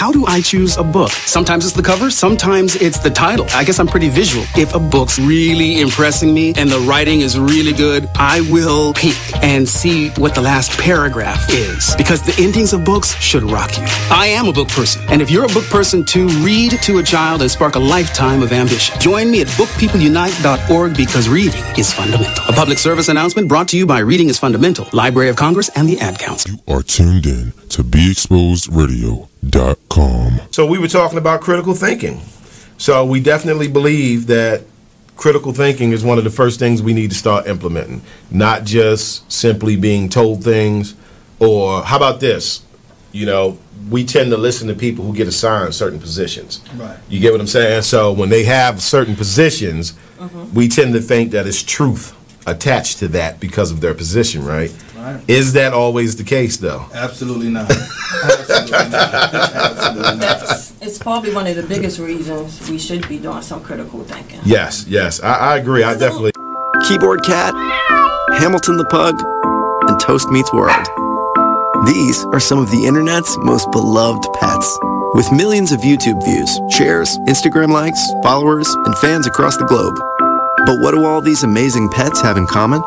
how do I choose a book? Sometimes it's the cover, sometimes it's the title. I guess I'm pretty visual. If a book's really impressing me and the writing is really good, I will peek and see what the last paragraph is, because the endings of books should rock you. I am a book person, and if you're a book person too, read to a child and spark a lifetime of ambition. Join me at bookpeopleunite.org, because reading is fundamental. A public service announcement brought to you by Reading is Fundamental, Library of Congress, and the Ad Council. You are tuned in to BeExposedRadio.com. So we were talking about critical thinking. So we definitely believe that critical thinking is one of the first things we need to start implementing, not just simply being told things. Or how about this? You know, we tend to listen to people who get assigned certain positions. Right. You get what I'm saying? So when they have certain positions, we tend to think that it's truth attached to that because of their position, right? Right. Is that always the case, though? Absolutely not. Absolutely not. Absolutely not. It's probably one of the biggest reasons we should be doing some critical thinking. Yes, I agree. I definitely. Keyboard Cat, Hamilton the Pug, and Toast Meets World. These are some of the internet's most beloved pets. With millions of YouTube views, shares, Instagram likes, followers, and fans across the globe. But what do all these amazing pets have in common?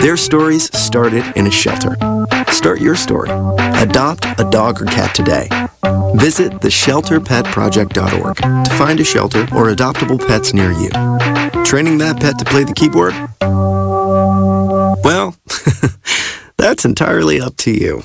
Their stories started in a shelter. Start your story. Adopt a dog or cat today. Visit theshelterpetproject.org to find a shelter or adoptable pets near you. Training that pet to play the keyboard? Well, that's entirely up to you.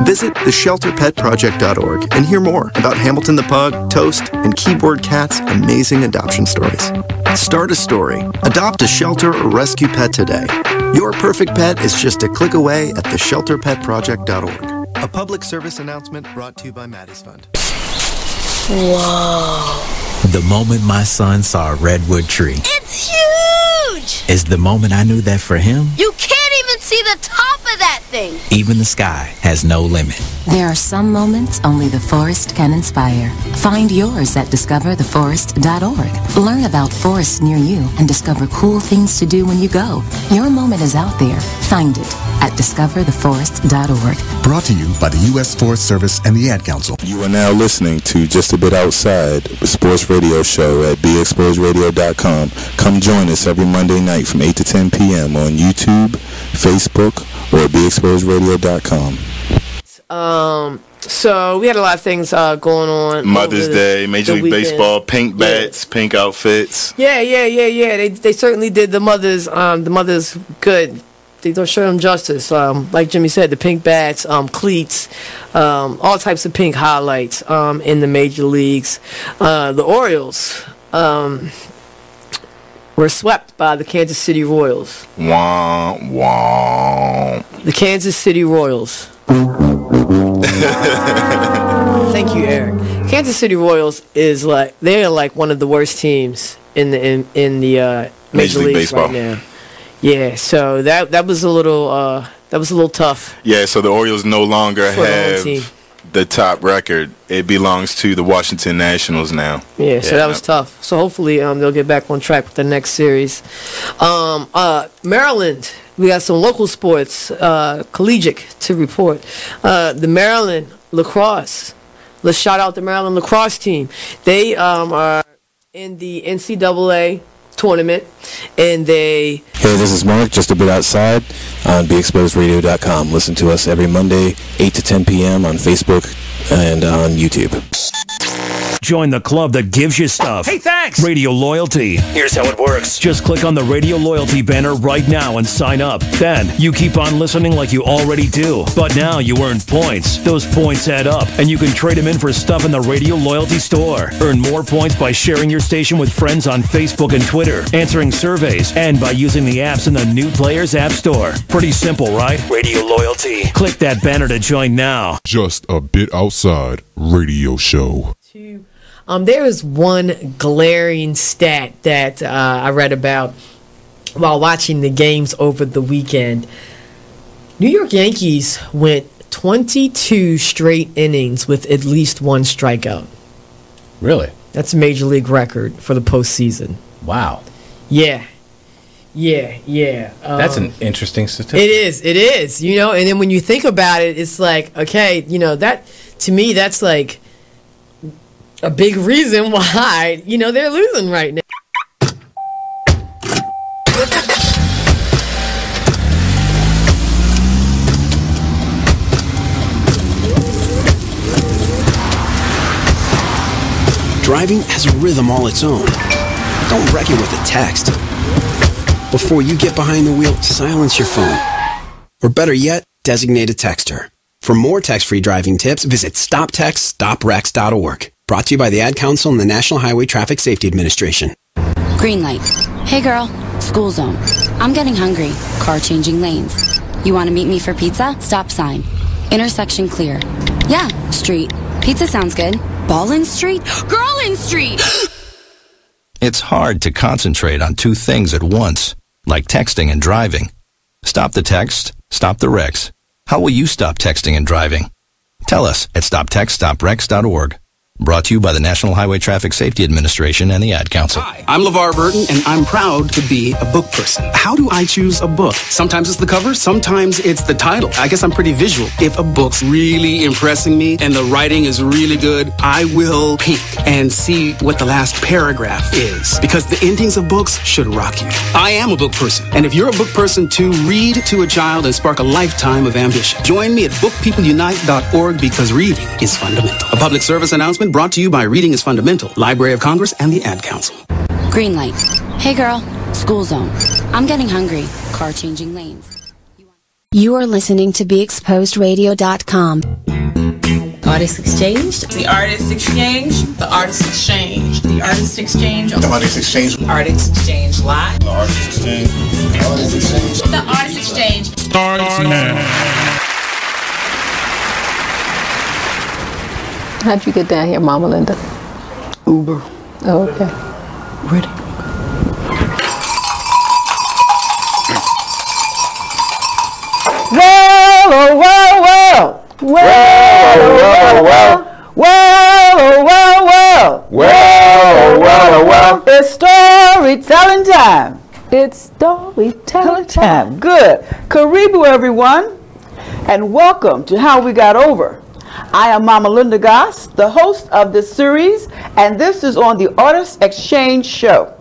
Visit theshelterpetproject.org and hear more about Hamilton the Pug, Toast, and Keyboard Cat's amazing adoption stories. Start a story. Adopt a shelter or rescue pet today. Your perfect pet is just a click away at theshelterpetproject.org. A public service announcement brought to you by Maddie's Fund. Whoa. The moment my son saw a redwood tree. It's huge! Is the moment I knew that for him, You can't even see the top of that thing. even the sky has no limit. There are some moments only the forest can inspire. Find yours at discovertheforest.org. Learn about forests near you and discover cool things to do when you go. Your moment is out there. Find it at discovertheforest.org. Brought to you by the U.S. Forest Service and the Ad Council. You are now listening to Just a Bit Outside, a sports radio show at BeExposedRadio.com. Come join us every Monday night from 8 to 10 p.m. on YouTube, Facebook, or at BeExposedRadio.com. So we had a lot of things going on. Mother's Day, Major League Baseball, pink bats, pink outfits. Yeah. They certainly did the mothers good. They don't show them justice. Like Jimmy said, the pink bats, cleats, all types of pink highlights in the major leagues. The Orioles were swept by the Kansas City Royals. Wah, wah. The Kansas City Royals. Thank you, Eric. Kansas City Royals is they're like one of the worst teams in the Major League Baseball right now. Yeah, so that was a little tough. Yeah, so the Orioles no longer have the top record. It belongs to the Washington Nationals now. Yeah, so that was tough. So hopefully they'll get back on track with the next series. Maryland, we got some local sports, collegiate to report. The Maryland lacrosse. Let's shout out the Maryland lacrosse team. They are in the NCAA tournament, and they... Hey, this is Mark, just a bit outside on BeExposedRadio.com. Listen to us every Monday, 8 to 10 p.m. on Facebook and on YouTube. Join the club that gives you stuff. Hey, thanks! Radio Loyalty. Here's how it works. Just click on the Radio Loyalty banner right now and sign up. Then, you keep on listening like you already do. But now you earn points. Those points add up, and you can trade them in for stuff in the Radio Loyalty store. Earn more points by sharing your station with friends on Facebook and Twitter, answering surveys, and by using the apps in the New Players App Store. Pretty simple, right? Radio Loyalty. Click that banner to join now. Just a Bit Outside radio show. There is one glaring stat that I read about while watching the games over the weekend. New York Yankees went 22 straight innings with at least one strikeout. Really? That's a major league record for the postseason. Wow. Yeah. Yeah. That's an interesting statistic. It is, you know, and then when you think about it, it's like, okay, you know, that, to me, that's like a big reason why, you know, they're losing right now. Driving has a rhythm all its own. Don't wreck it with a text. Before you get behind the wheel, silence your phone. Or better yet, designate a texter. For more text-free driving tips, visit stoptextstoprex.org. Brought to you by the Ad Council and the National Highway Traffic Safety Administration. Green light. Hey girl, school zone. I'm getting hungry. Car changing lanes. You want to meet me for pizza? Stop sign. Intersection clear. Yeah, street. Pizza sounds good. Ballin Street? Girlin Street! It's hard to concentrate on two things at once, like texting and driving. Stop the text, stop the wrecks. How will you stop texting and driving? Tell us at stoptextstoprex.org. Brought to you by the National Highway Traffic Safety Administration and the Ad Council. Hi, I'm LeVar Burton, and I'm proud to be a book person. How do I choose a book? Sometimes it's the cover, sometimes it's the title. I guess I'm pretty visual. If a book's really impressing me and the writing is really good, I will peek and see what the last paragraph is, because the endings of books should rock you. I am a book person, and if you're a book person too, read to a child and spark a lifetime of ambition. Join me at bookpeopleunite.org, because reading is fundamental. A public service announcement brought to you by Reading is Fundamental, Library of Congress, and the Ad Council. Green light. Hey girl, school zone. I'm getting hungry. Car changing lanes. You are listening to BeExposedRadio.com. Artist Exchange. The Artist Exchange. The Artist Exchange. The Artist Exchange. The Artist Exchange. Artist Exchange Live. The Artist Exchange. The Artist Exchange. The Artist Exchange. Starts now. How'd you get down here, Mama Linda? Uber. Oh, okay. Ready? Well, oh, well, well. Well, oh, well, well. Well, oh, well, well. Well, oh, well, well. It's storytelling time. It's storytelling time. Good. Karibu, everyone, and welcome to How We Got Over. I am Mama Linda Goss, the host of this series, and this is on the Artist Exchange Show.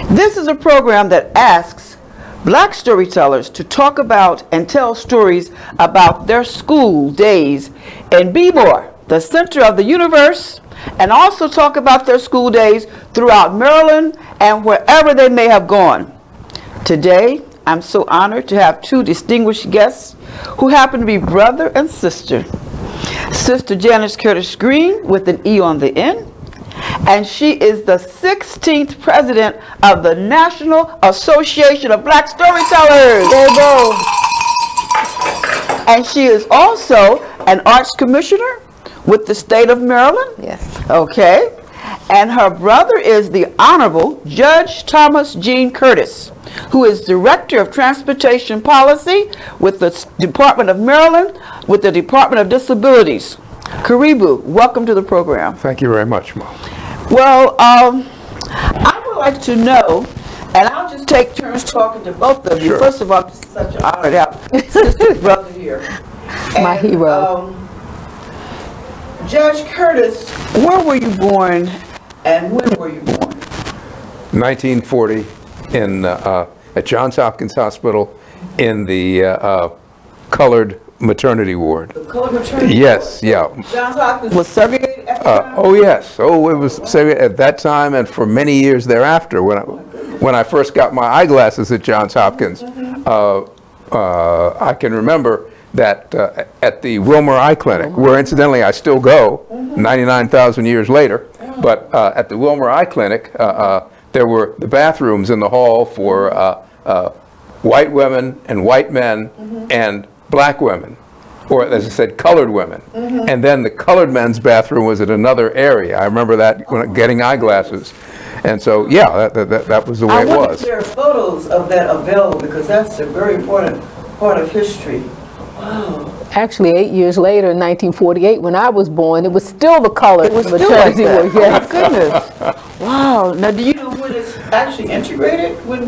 This is a program that asks Black storytellers to talk about and tell stories about their school days in B-More, the center of the universe, and also talk about their school days throughout Maryland and wherever they may have gone. Today, I'm so honored to have two distinguished guests who happen to be brother and sister. Sister Janice Greene with an E on the end, and she is the 16th president of the National Association of Black Storytellers. And she is also an arts commissioner with the state of Maryland. Yes. Okay. And her brother is the Honorable Judge Thomas Gene Curtis, who is Director of Transportation Policy with the Department of Maryland, with the Department of Disabilities. Karibu, welcome to the program. Thank you very much, Mom. Well, I would like to know, and I'll just take turns talking to both of you. Sure. First of all, it's such an honor to have sister's brother here. My hero. Judge Curtis, where were you born and when were you born? 1940 at Johns Hopkins Hospital in the colored maternity ward. The colored maternity Yes, ward? yeah. Johns Hopkins was segregated at the time? Oh, yes. Oh, it was segregated at that time and for many years thereafter. When I first got my eyeglasses at Johns Hopkins, I can remember that at the Wilmer Eye Clinic, where incidentally I still go 99,000 years later, but at the Wilmer Eye Clinic, there were the bathrooms in the hall for white women and white men and black women, or as I said, colored women. And then the colored men's bathroom was at another area. I remember that when getting eyeglasses. And so, yeah, that was the way it was. I wonder if there are photos of that available, because that's a very important part of history. Wow. Actually, 8 years later, in 1948, when I was born, it was still the colored maternity ward. Yes. Oh, my goodness. Wow. Now, do you know when it's actually integrated? When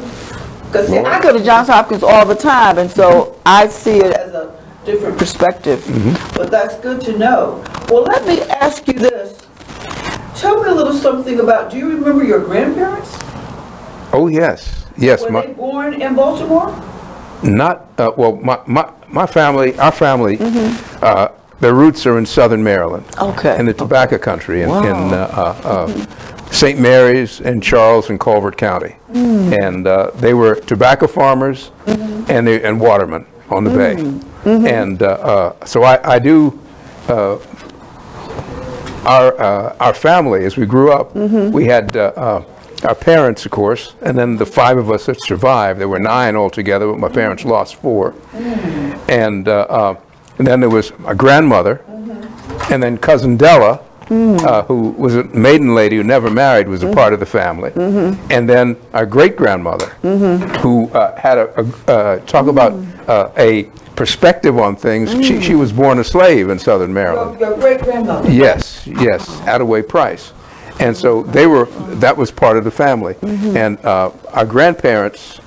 Because see, I go to Johns Hopkins all the time, and so I see it as a different perspective. But that's good to know. Well, let me ask you this. Tell me a little something about, do you remember your grandparents? Oh, yes. Yes. Were they born in Baltimore? Not, well, my family, our family, their roots are in southern Maryland. Okay. In the tobacco country, in St. Mary's and Charles and Culver County. And they were tobacco farmers and watermen on the bay. And so I do, our family, as we grew up, we had our parents, of course, and then the 5 of us that survived. There were 9 altogether, but my parents lost 4. And then there was my grandmother, and then cousin Della, who was a maiden lady who never married, was a part of the family. And then our great-grandmother, who had talk about a perspective on things. She was born a slave in southern Maryland. Your great-grandmother? Yes, yes, Attaway Price. And so that was part of the family. And our grandparents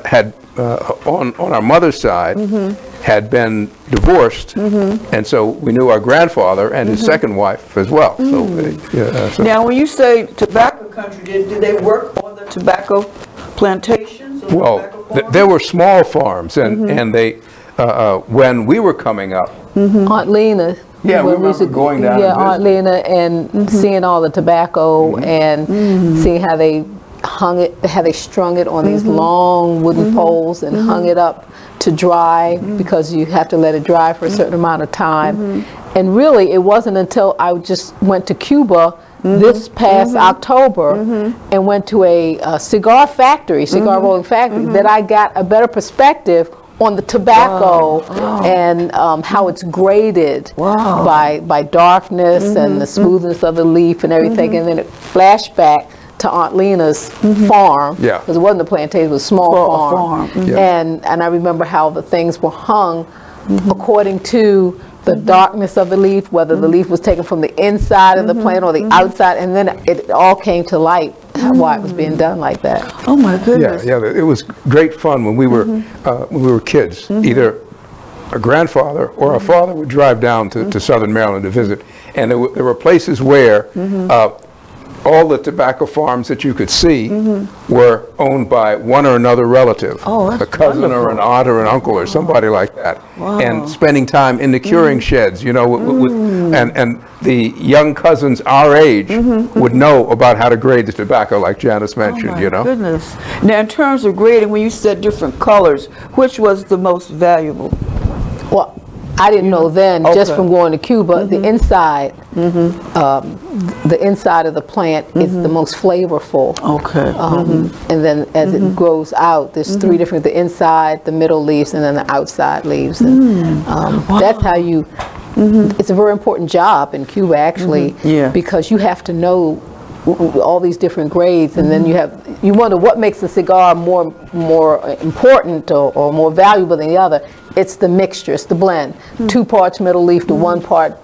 had, on our mother's side, had been divorced, and so we knew our grandfather and his second wife as well. So, now, when you say tobacco country, did they work on the tobacco plantations? Well, there were small farms, and they, when we were coming up, Aunt Lena. Yeah, we remember going down. Yeah, Aunt Lena, and seeing all the tobacco and seeing how they hung it, how they strung it on these long wooden poles and hung it up to dry, because you have to let it dry for a certain amount of time. And really, it wasn't until I just went to Cuba this past October and went to a cigar factory, cigar rolling factory, that I got a better perspective on the tobacco and how it's graded by darkness and the smoothness of the leaf and everything. And then it flashed back to Aunt Lena's farm, because it wasn't a plantation, it was a small farm. And I remember how the things were hung according to the darkness of the leaf, whether the leaf was taken from the inside of the plant or the outside, and then it all came to light why it was being done like that. Oh my goodness! Yeah, it was great fun when we were kids. Either a grandfather or a father would drive down to southern Maryland to visit, and there were places where all the tobacco farms that you could see were owned by one or another relative, a cousin or an aunt or an uncle or somebody like that, and spending time in the curing sheds, you know, and the young cousins our age would know about how to grade the tobacco, like Janice mentioned, you know. Goodness. Now, in terms of grading, when you said different colors, which was the most valuable? Well, I didn't know then, just from going to Cuba, the inside, the inside of the plant is the most flavorful. And then as it grows out, there's 3 different, the inside, the middle leaves, and then the outside leaves. And that's how you, it's a very important job in Cuba, actually, because you have to know all these different grades, and then you wonder what makes a cigar more important or more valuable than the other. It's the mixture, it's the blend. 2 parts middle leaf to 1 part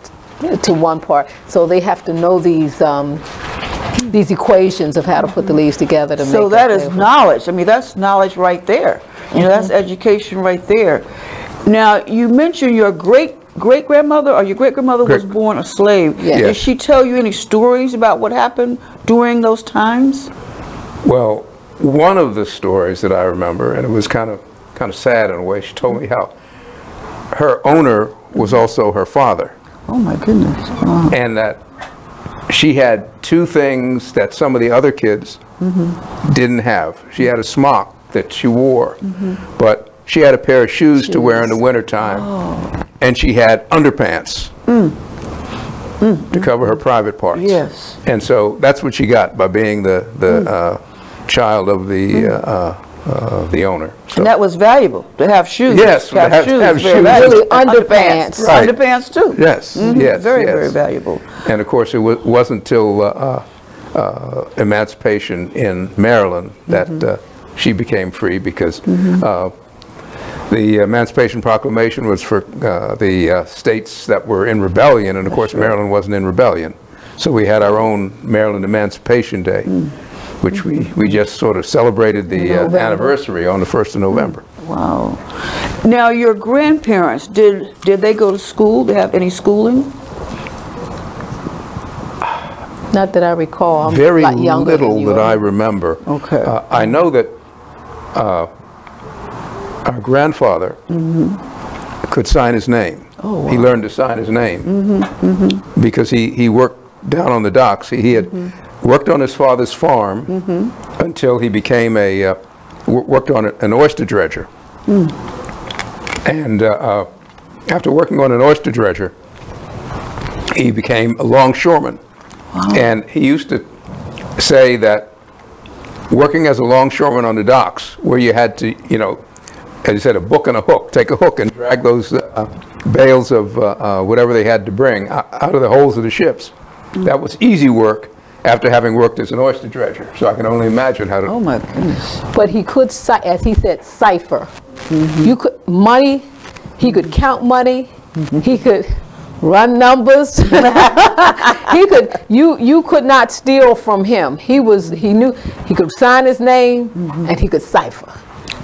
to 1 part. So they have to know these equations of how to put the leaves together to make it. So that is knowledge. I mean, that's knowledge right there. You know, that's education right there. Now, you mentioned your great-grandmother, or your great-grandmother was born a slave. Did she tell you any stories about what happened during those times? Well, one of the stories that I remember, and it was kind of sad in a way, she told me how her owner was also her father. Oh my goodness. And that she had 2 things that some of the other kids didn't have. She had a smock that she wore, but she had a pair of shoes to wear in the wintertime, and she had underpants to cover her private parts. And so that's what she got by being the child of the owner. So. And that was valuable, to have shoes. Yes, to have shoes. Really, underpants. Right. Underpants too. Yes, yes. Very valuable. And of course, it wasn't until emancipation in Maryland that she became free, because the Emancipation Proclamation was for the states that were in rebellion, and of course Maryland wasn't in rebellion. So we had our own Maryland Emancipation Day. which we just sort of celebrated the anniversary on the 1st of November. Wow. Now, your grandparents, did they go to school? Did they have any schooling? Not that I recall. I'm Very a lot younger little than you that are. I remember. Okay. I know that our grandfather could sign his name. Oh, wow. He learned to sign his name because he worked down on the docks. He had worked on his father's farm until he became worked on an oyster dredger. And after working on an oyster dredger, he became a longshoreman. Wow. And he used to say that working as a longshoreman on the docks, where you had to, you know, as you said, a book and a hook, take a hook and drag those bales of whatever they had to bring out of the holes of the ships. That was easy work after having worked as an oyster dredger. So I can only imagine how to... Oh my goodness. But he could, as he said, cipher. You could, money, he could count money, he could run numbers. He could, you could not steal from him. He knew, he could sign his name and he could cipher.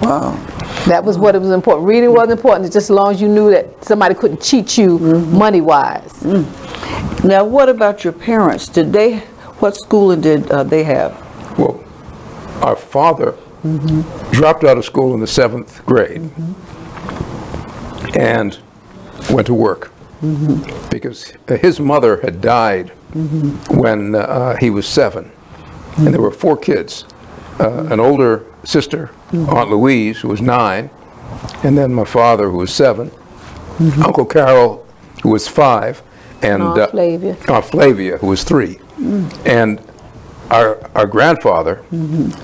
Wow. That was what it was important. Reading wasn't important, just as long as you knew that somebody couldn't cheat you money-wise. Now, what about your parents? What schooling did they have? Well, our father dropped out of school in the 7th grade and went to work because his mother had died when he was 7. And there were 4 kids. An older sister, Aunt Louise, who was 9, and then my father, who was 7, Uncle Carol, who was 5, and Aunt Flavia, who was 3. And our grandfather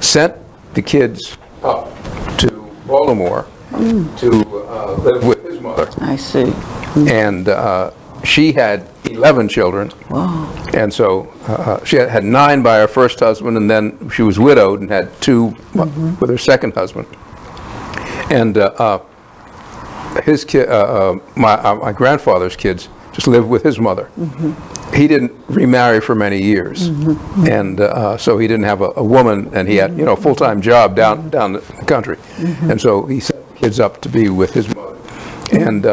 sent the kids up to Baltimore to live with his mother. I see. And she had 11 children. Wow. And so she had 9 by her first husband, and then she was widowed and had 2 with her second husband. And his kid, my grandfather's kids just lived with his mother. He didn't remarry for many years, and so he didn't have a woman, and he had, you know, a full-time job down the country, and so he sent the kids up to be with his mother. And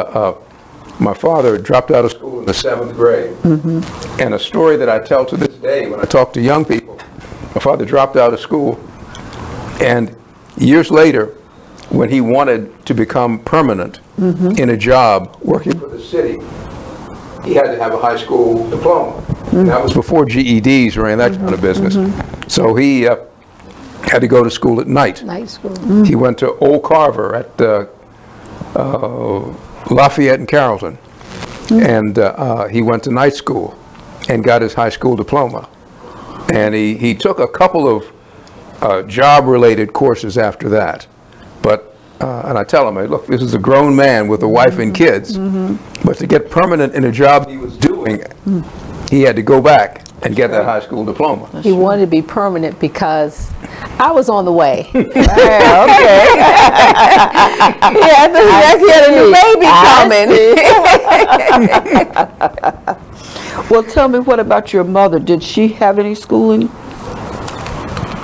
my father dropped out of school in the 7th grade, and a story that I tell to this day when I talk to young people, my father dropped out of school, and years later, when he wanted to become permanent in a job working for the city, he had to have a high school diploma. And that was before GEDs or any of that kind of business. So he had to go to school at night. Night school. He went to Old Carver at Lafayette and Carrollton. And he went to night school and got his high school diploma. And he took a couple of job-related courses after that. But and I tell him, look, this is a grown man with a wife and kids, but to get permanent in a job he was doing, he had to go back and get that high school diploma. He wanted to be permanent because I was on the way. Okay. He had a new baby coming. Well, tell me, what about your mother? Did she have any schooling?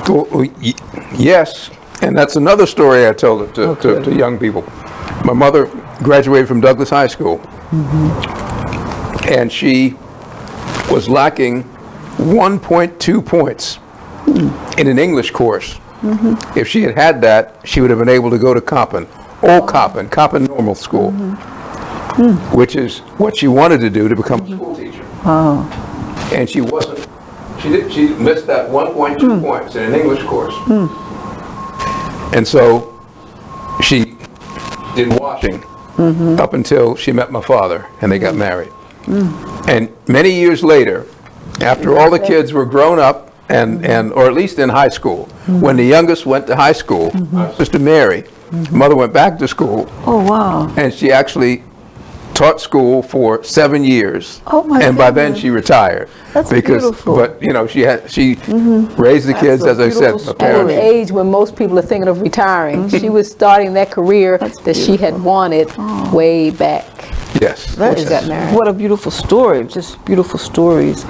Well, yes. And that's another story I tell to young people. My mother graduated from Douglas High School, and she was lacking 1.2 points in an English course. If she had had that, she would have been able to go to Coppin, Coppin Normal School, which is what she wanted to do to become a school teacher. And she wasn't. She missed that 1.2 points in an English course. And so she did washing up until she met my father and they got married. And many years later, after all the kids were grown up and or at least in high school, when the youngest went to high school, Sister Mary, mother went back to school. Oh, wow. And she actually taught school for 7 years. Oh my And by then she retired. That's beautiful. But you know, she raised the kids, as I said, my At parents. an age when most people are thinking of retiring, she was starting that career that she had wanted way back. Yes. That is what a beautiful story. Just beautiful stories.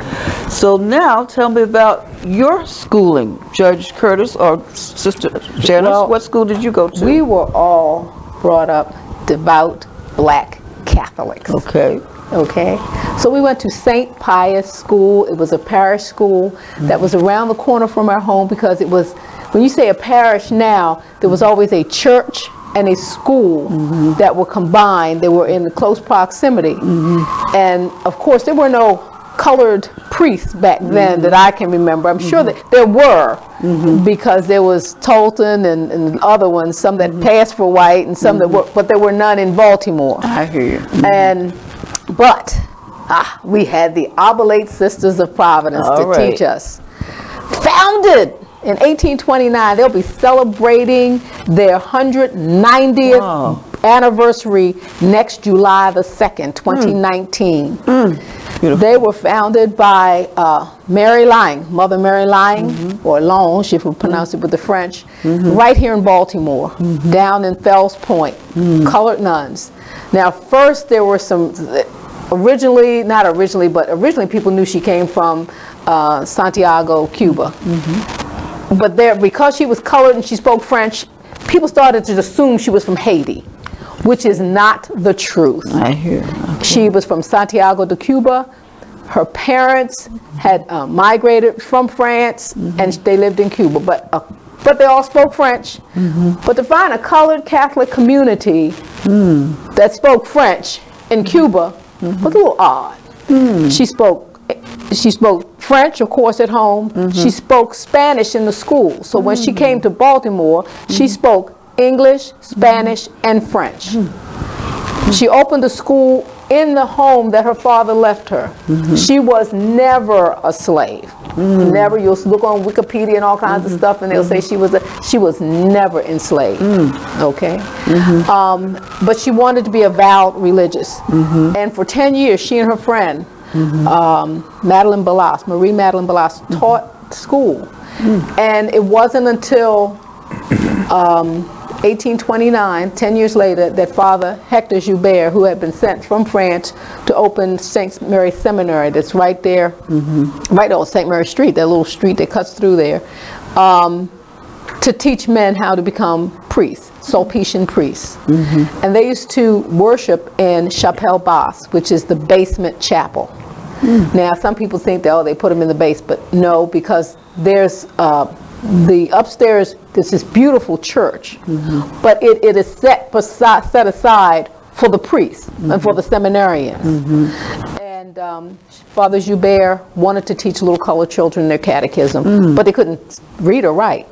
So now tell me about your schooling, Judge Curtis or Sister Janice. Well, what school did you go to? We were all brought up devout black Catholics. Okay. Okay. So we went to St. Pius School. It was a parish school that was around the corner from our home, because it was, when you say a parish now, there was always a church and a school that were combined. They were in close proximity. And of course there were no colored priests back then that I can remember. I'm sure that there were, because there was Tolton and other ones, some that passed for white and some that were, but there were none in Baltimore. I hear you. But we had the Oblate Sisters of Providence to teach us. Founded in 1829, they'll be celebrating their 190th anniversary next July the 2nd, 2019. They were founded by Mary Lang, Mother Mary Lang, or Lange, if we pronounce it with the French, right here in Baltimore, down in Fells Point, colored nuns. Now, first there were some, originally people knew she came from Santiago, Cuba. But there, because she was colored and she spoke French, people started to assume she was from Haiti, which is not the truth. I hear. Okay. She was from Santiago de Cuba. Her parents had migrated from France, and they lived in Cuba. But they all spoke French. But to find a colored Catholic community that spoke French in Cuba was a little odd. She spoke French, of course, at home. She spoke Spanish in the school. So when she came to Baltimore, she spoke English, Spanish, and French. She opened a school in the home that her father left her. She was never a slave. Never. You'll look on Wikipedia and all kinds of stuff, and they'll say she was never enslaved. Okay. But she wanted to be avowed religious, and for 10 years, she and her friend Madeline Ballas, Marie Madeline Ballas, taught school, and it wasn't until 1829, 10 years later, that Father Hector Joubert, who had been sent from France to open St. Mary's Seminary, that's right there, right on St. Mary Street, that little street that cuts through there, to teach men how to become priests, Sulpician priests. And they used to worship in Chapelle Basse, which is the basement chapel. Now, some people think that, they put them in the base, but no, because there's the upstairs, there's this beautiful church, but it is set aside for the priests and for the seminarians. And Father Joubert wanted to teach little colored children their catechism, but they couldn't read or write.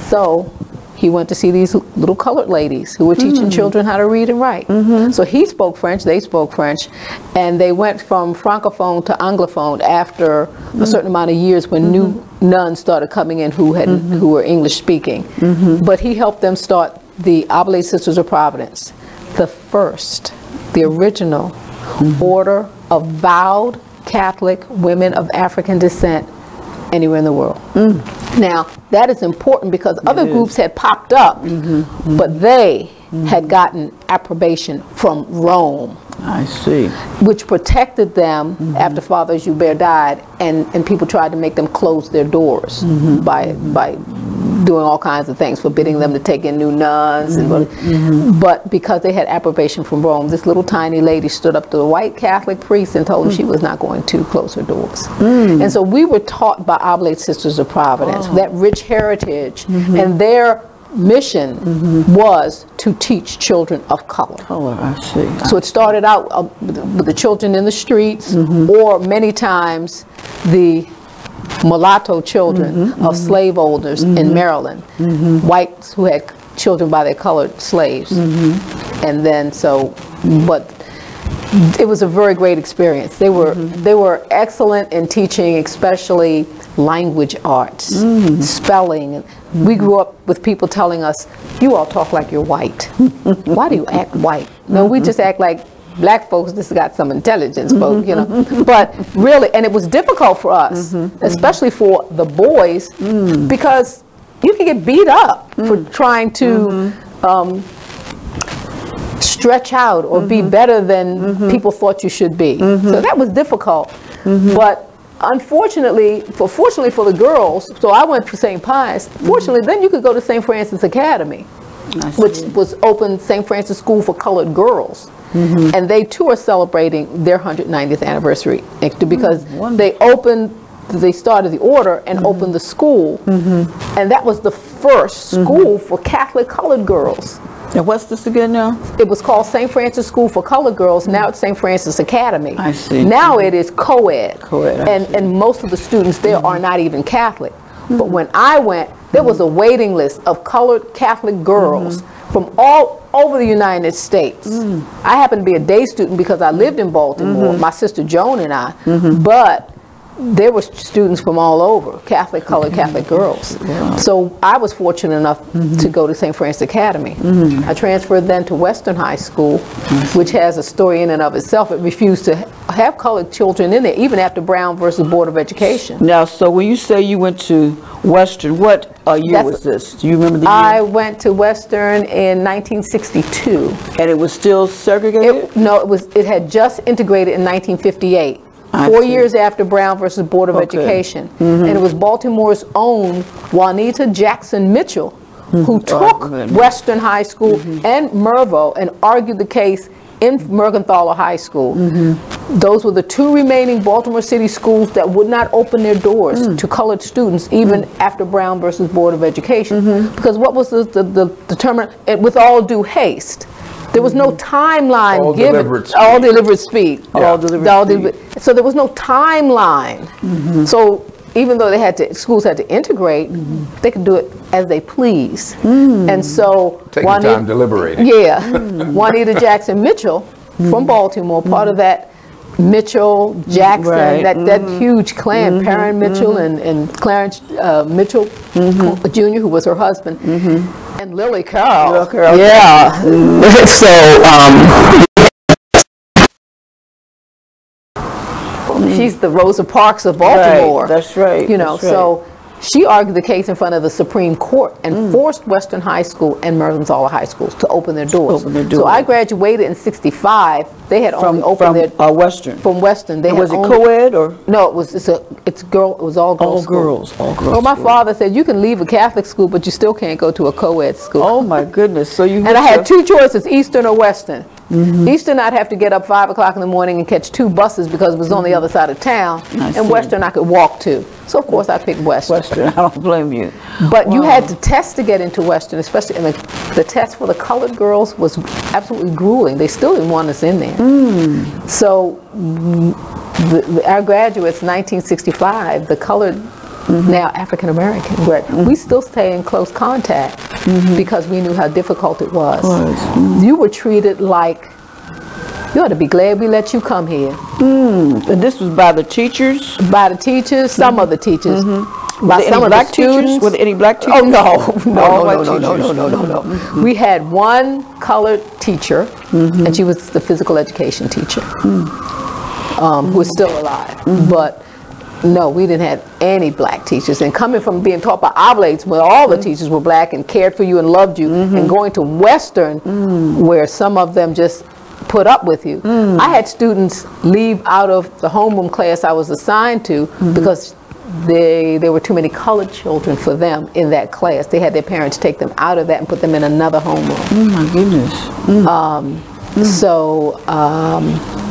So he went to see these little colored ladies who were teaching children how to read and write. So he spoke French, they spoke French, and they went from Francophone to Anglophone after a certain amount of years, when new nuns started coming in who were English speaking. But he helped them start the Oblate Sisters of Providence, the original order of vowed Catholic women of African descent anywhere in the world. Now, that is important because other groups had popped up, but they had gotten approbation from Rome. I see. Which protected them after Father Joubert died, and people tried to make them close their doors by doing all kinds of things, forbidding them to take in new nuns. But because they had approbation from Rome, this little tiny lady stood up to the white Catholic priest and told him she was not going to close her doors. And so we were taught by Oblate Sisters of Providence that rich heritage, and their mission was to teach children of color. I see. So it started out with the children in the streets, or many times the mulatto children of slave owners in Maryland, whites who had children by their colored slaves. And then but it was a very great experience. They were excellent in teaching, especially language arts, spelling. We grew up with people telling us, "You all talk like you're white. Why do you act white?" No, we just act like black folks. This got some intelligence, folks, you know. But really, and it was difficult for us, especially for the boys, because you can get beat up for trying to stretch out or be better than people thought you should be. So that was difficult. But unfortunately, fortunately for the girls, so I went to St. Pius. Fortunately, then you could go to St. Francis Academy, which was open, St. Francis School for Colored Girls. And they too are celebrating their 190th anniversary because they started the order and opened the school. And that was the first school for Catholic colored girls. And what's this again now? It was called St. Francis School for Colored Girls. Now it's St. Francis Academy. I see. Now it is co-ed. Co-ed, and most of the students there are not even Catholic. But when I went, there was a waiting list of colored Catholic girls from all over the United States. I happened to be a day student because I lived in Baltimore, my sister Joan and I, but there were students from all over, Catholic, colored Catholic girls. So I was fortunate enough to go to St. Francis Academy. I transferred then to Western High School, which has a story in and of itself. It refused to have colored children in there, even after Brown versus Board of Education. Now, so when you say you went to Western, what year was this? Do you remember the year? I went to Western in 1962. And it was still segregated? No, it had just integrated in 1958. 4 years after Brown versus Board of Education. And it was Baltimore's own Juanita Jackson Mitchell who took Western High School and Mervo and argued the case in Mergenthaler High School. Those were the two remaining Baltimore City schools that would not open their doors to colored students even after Brown versus Board of Education. Because what was the determinant? With all due haste. There was no timeline given. All deliberate speed. So there was no timeline. So even though schools had to integrate, they could do it as they please. And so take your time deliberating. Yeah, Juanita Jackson Mitchell from Baltimore, part of that Mitchell, Jackson, that huge clan, Perrin Mitchell and Clarence Mitchell Jr., who was her husband, and Lily Carroll. Yeah. She's the Rosa Parks of Baltimore. That's right. You know, so she argued the case in front of the Supreme Court and forced Western High School and Mergenthaler High Schools to open their doors. So I graduated in '65. They had only opened their Western. From Western. They was it co-ed or no? It was it's girl. It was all girls. All girls. Well, my father said you can leave a Catholic school, but you still can't go to a co-ed school. Oh my goodness! So you and I had two choices: Eastern or Western. Eastern, I'd have to get up 5 o'clock in the morning and catch 2 buses because it was on the other side of town. And Western, I could walk to. So of course, I picked Western. I don't blame you. But you had to test to get into Western, especially, and the test for the colored girls was absolutely grueling. They still didn't want us in there. So our graduates, 1965, the colored, now African American, we still stay in close contact because we knew how difficult it was. You were treated like, you ought to be glad we let you come here. And this was by the teachers? By the teachers, some of the teachers. By some of the students? Were there any black teachers? No. We had one colored teacher, and she was the physical education teacher, who is still alive. But no, we didn't have any black teachers. And coming from being taught by oblates, where all the teachers were black and cared for you and loved you, and going to Western, where some of them just put up with you. I had students leave out of the homeroom class I was assigned to because there were too many colored children for them in that class. They had their parents take them out of that and put them in another homeroom. Oh my goodness.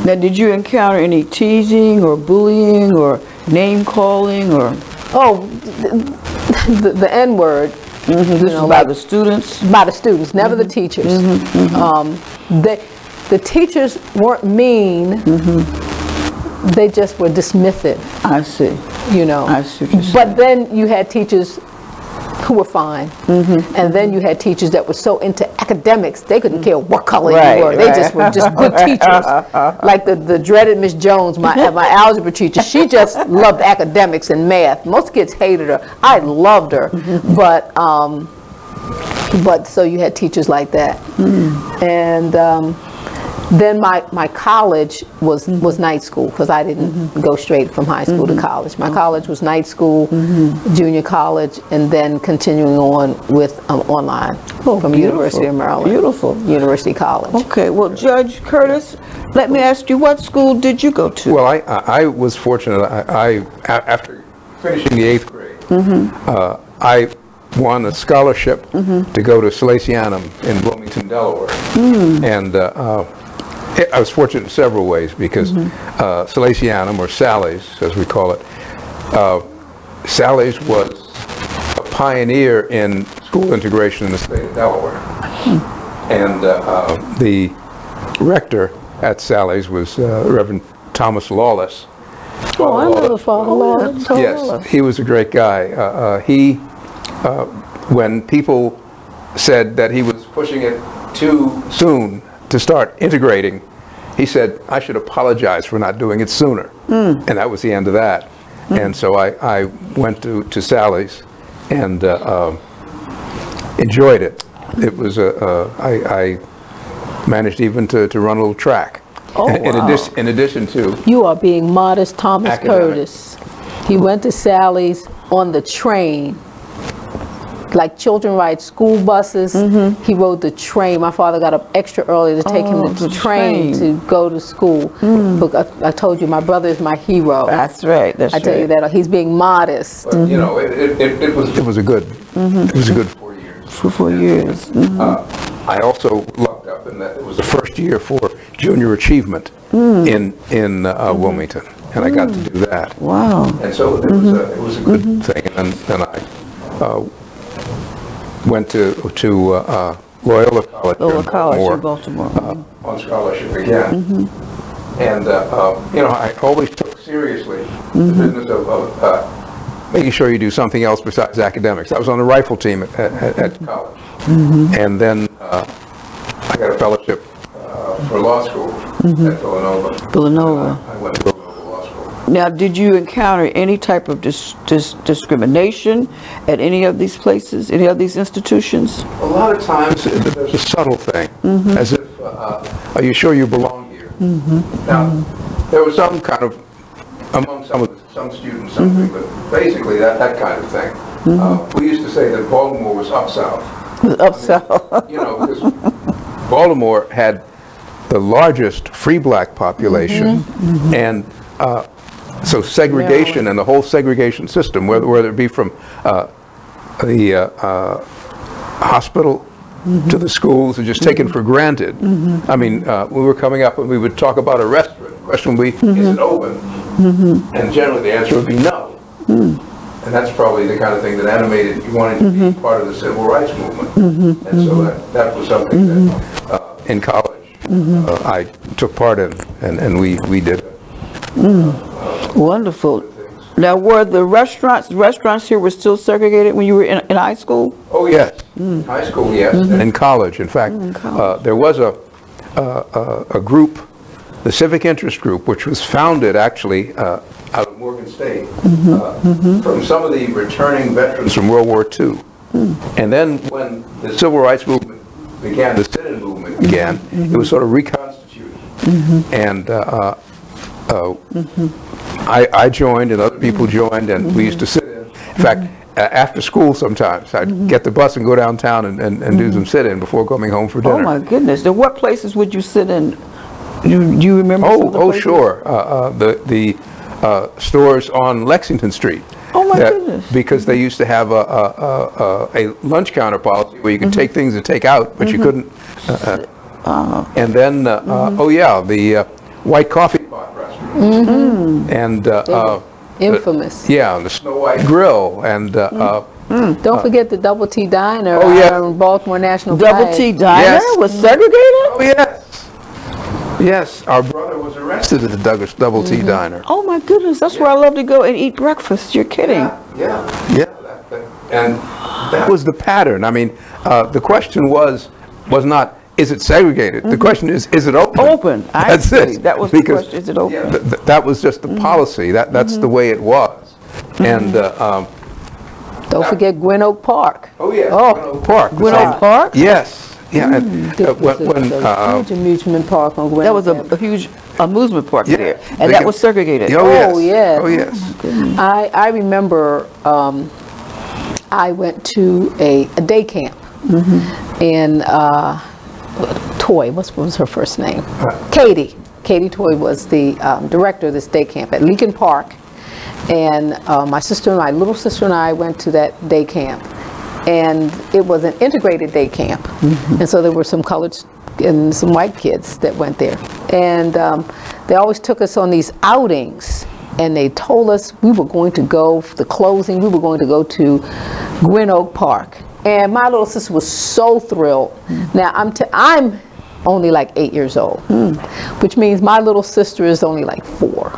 Now, did you encounter any teasing or bullying or name calling or? Oh, the N word. This is by the students? By the students, never the teachers. The teachers weren't mean. They just were dismissive. I see. You know. I see what you're saying. But then you had teachers who were fine. And then you had teachers that were so into academics, they couldn't care what color you were. They just were just good teachers. Like the dreaded Miss Jones, my algebra teacher, she just loved academics and math. Most kids hated her. I loved her. But so you had teachers like that. And Then my college was night school, because I didn't go straight from high school to college. My college was night school, junior college, and then continuing on with online from University of Maryland. Beautiful. University College. Okay, well, Judge Curtis, let me ask you, what school did you go to? Well, I was fortunate. After finishing the 8th grade, I won a scholarship to go to Salesianum in Wilmington, Delaware. And I was fortunate in several ways, because Salesianum, or Sally's as we call it, Sally's was a pioneer in school integration in the state of Delaware. And the rector at Sally's was Reverend Thomas Lawless. Oh, I know Father Lawless. Yes, he was a great guy. When people said that he was pushing it too soon to start integrating, he said, I should apologize for not doing it sooner. And that was the end of that. And so I went to Sally's and enjoyed it. It was I managed even to run a little track. Oh, in addition to... You are being modest, Thomas academic. Curtis. He went to Sally's on the train. Like children ride school buses, he rode the train. My father got up extra early to take him to the train to go to school. But I told you, my brother is my hero. That's right. That's I tell you that he's being modest. But, you know, it was a good 4 years. For 4 years. I also lucked up in that it was the first year for junior achievement in Wilmington, and I got to do that. Wow! And so it was a good thing. And then I went to Loyola College in Baltimore on scholarship again. And you know, I always took seriously the business of making sure you do something else besides academics. I was on the rifle team at college. And then I got a fellowship for law school at Villanova. Villanova. I went to Villanova Law School. Now, did you encounter any type of discrimination at any of these places, any of these institutions? A lot of times there's a subtle thing, as if, are you sure you belong here? Now, there was some kind of, among some students, something, but basically that kind of thing. We used to say that Baltimore was up south. Up south. You know, because Baltimore had the largest free black population, and so segregation and the whole segregation system, whether it be from the hospital to the schools, are just taken for granted. I mean, we were coming up and we would talk about a restaurant. The question would be, is it open? And generally the answer would be no. And that's probably the kind of thing that animated you wanting to be part of the civil rights movement. And so that was something that in college I took part in, and we did it. Wonderful. Now, were the restaurants here were still segregated when you were in high school? Oh yes, high school, yes, and in college. In fact, there was a group, the Civic Interest Group, which was founded actually out of Morgan State from some of the returning veterans from World War II. And then when the civil rights movement began, the sit-in movement began, it was sort of reconstituted. And I joined and other people joined, and we used to sit in. In fact, after school sometimes, I'd get the bus and go downtown and do some sit-in before coming home for dinner. Oh my goodness. Then what places would you sit in? Do you remember some of the places? Sure. The stores on Lexington Street. Oh my goodness. Because they used to have a lunch counter policy where you could take things and take out, but you couldn't. And then, oh yeah, the White Coffee Pot restaurant. And infamous. The Snow White Grill, and don't forget the Double T Diner. Oh yeah, Baltimore National Double T Diner was segregated. Oh yes. Yes, our brother was arrested at the Double T Diner. Oh my goodness, that's where I love to go and eat breakfast. You're kidding? Yeah. And that was the pattern. I mean, the question was not, is it segregated? The question is it open? Open. That's it. That was the question. Is it open? Yeah, that was just the policy. That's the way it was. And don't forget Gwynn Oak Park. Oh yeah. Gwynn Oak Park. Gwynn Oak Park? Yes. Yeah, and huge amusement park on Gwinnett. That was a huge amusement park there, and that was segregated. Oh, yes. Oh, yes. I remember I went to a day camp in Toy. What was her first name? Katie. Katie Toy was the director of this day camp at Leakin Park, and my little sister and I went to that day camp, and it was an integrated day camp, and so there were some colored and some white kids that went there, and they always took us on these outings, and they told us we were going to go for the closing. We were going to go to Gwynn Oak Park, and my little sister was so thrilled. Now I'm only like 8 years old, which means my little sister is only like 4.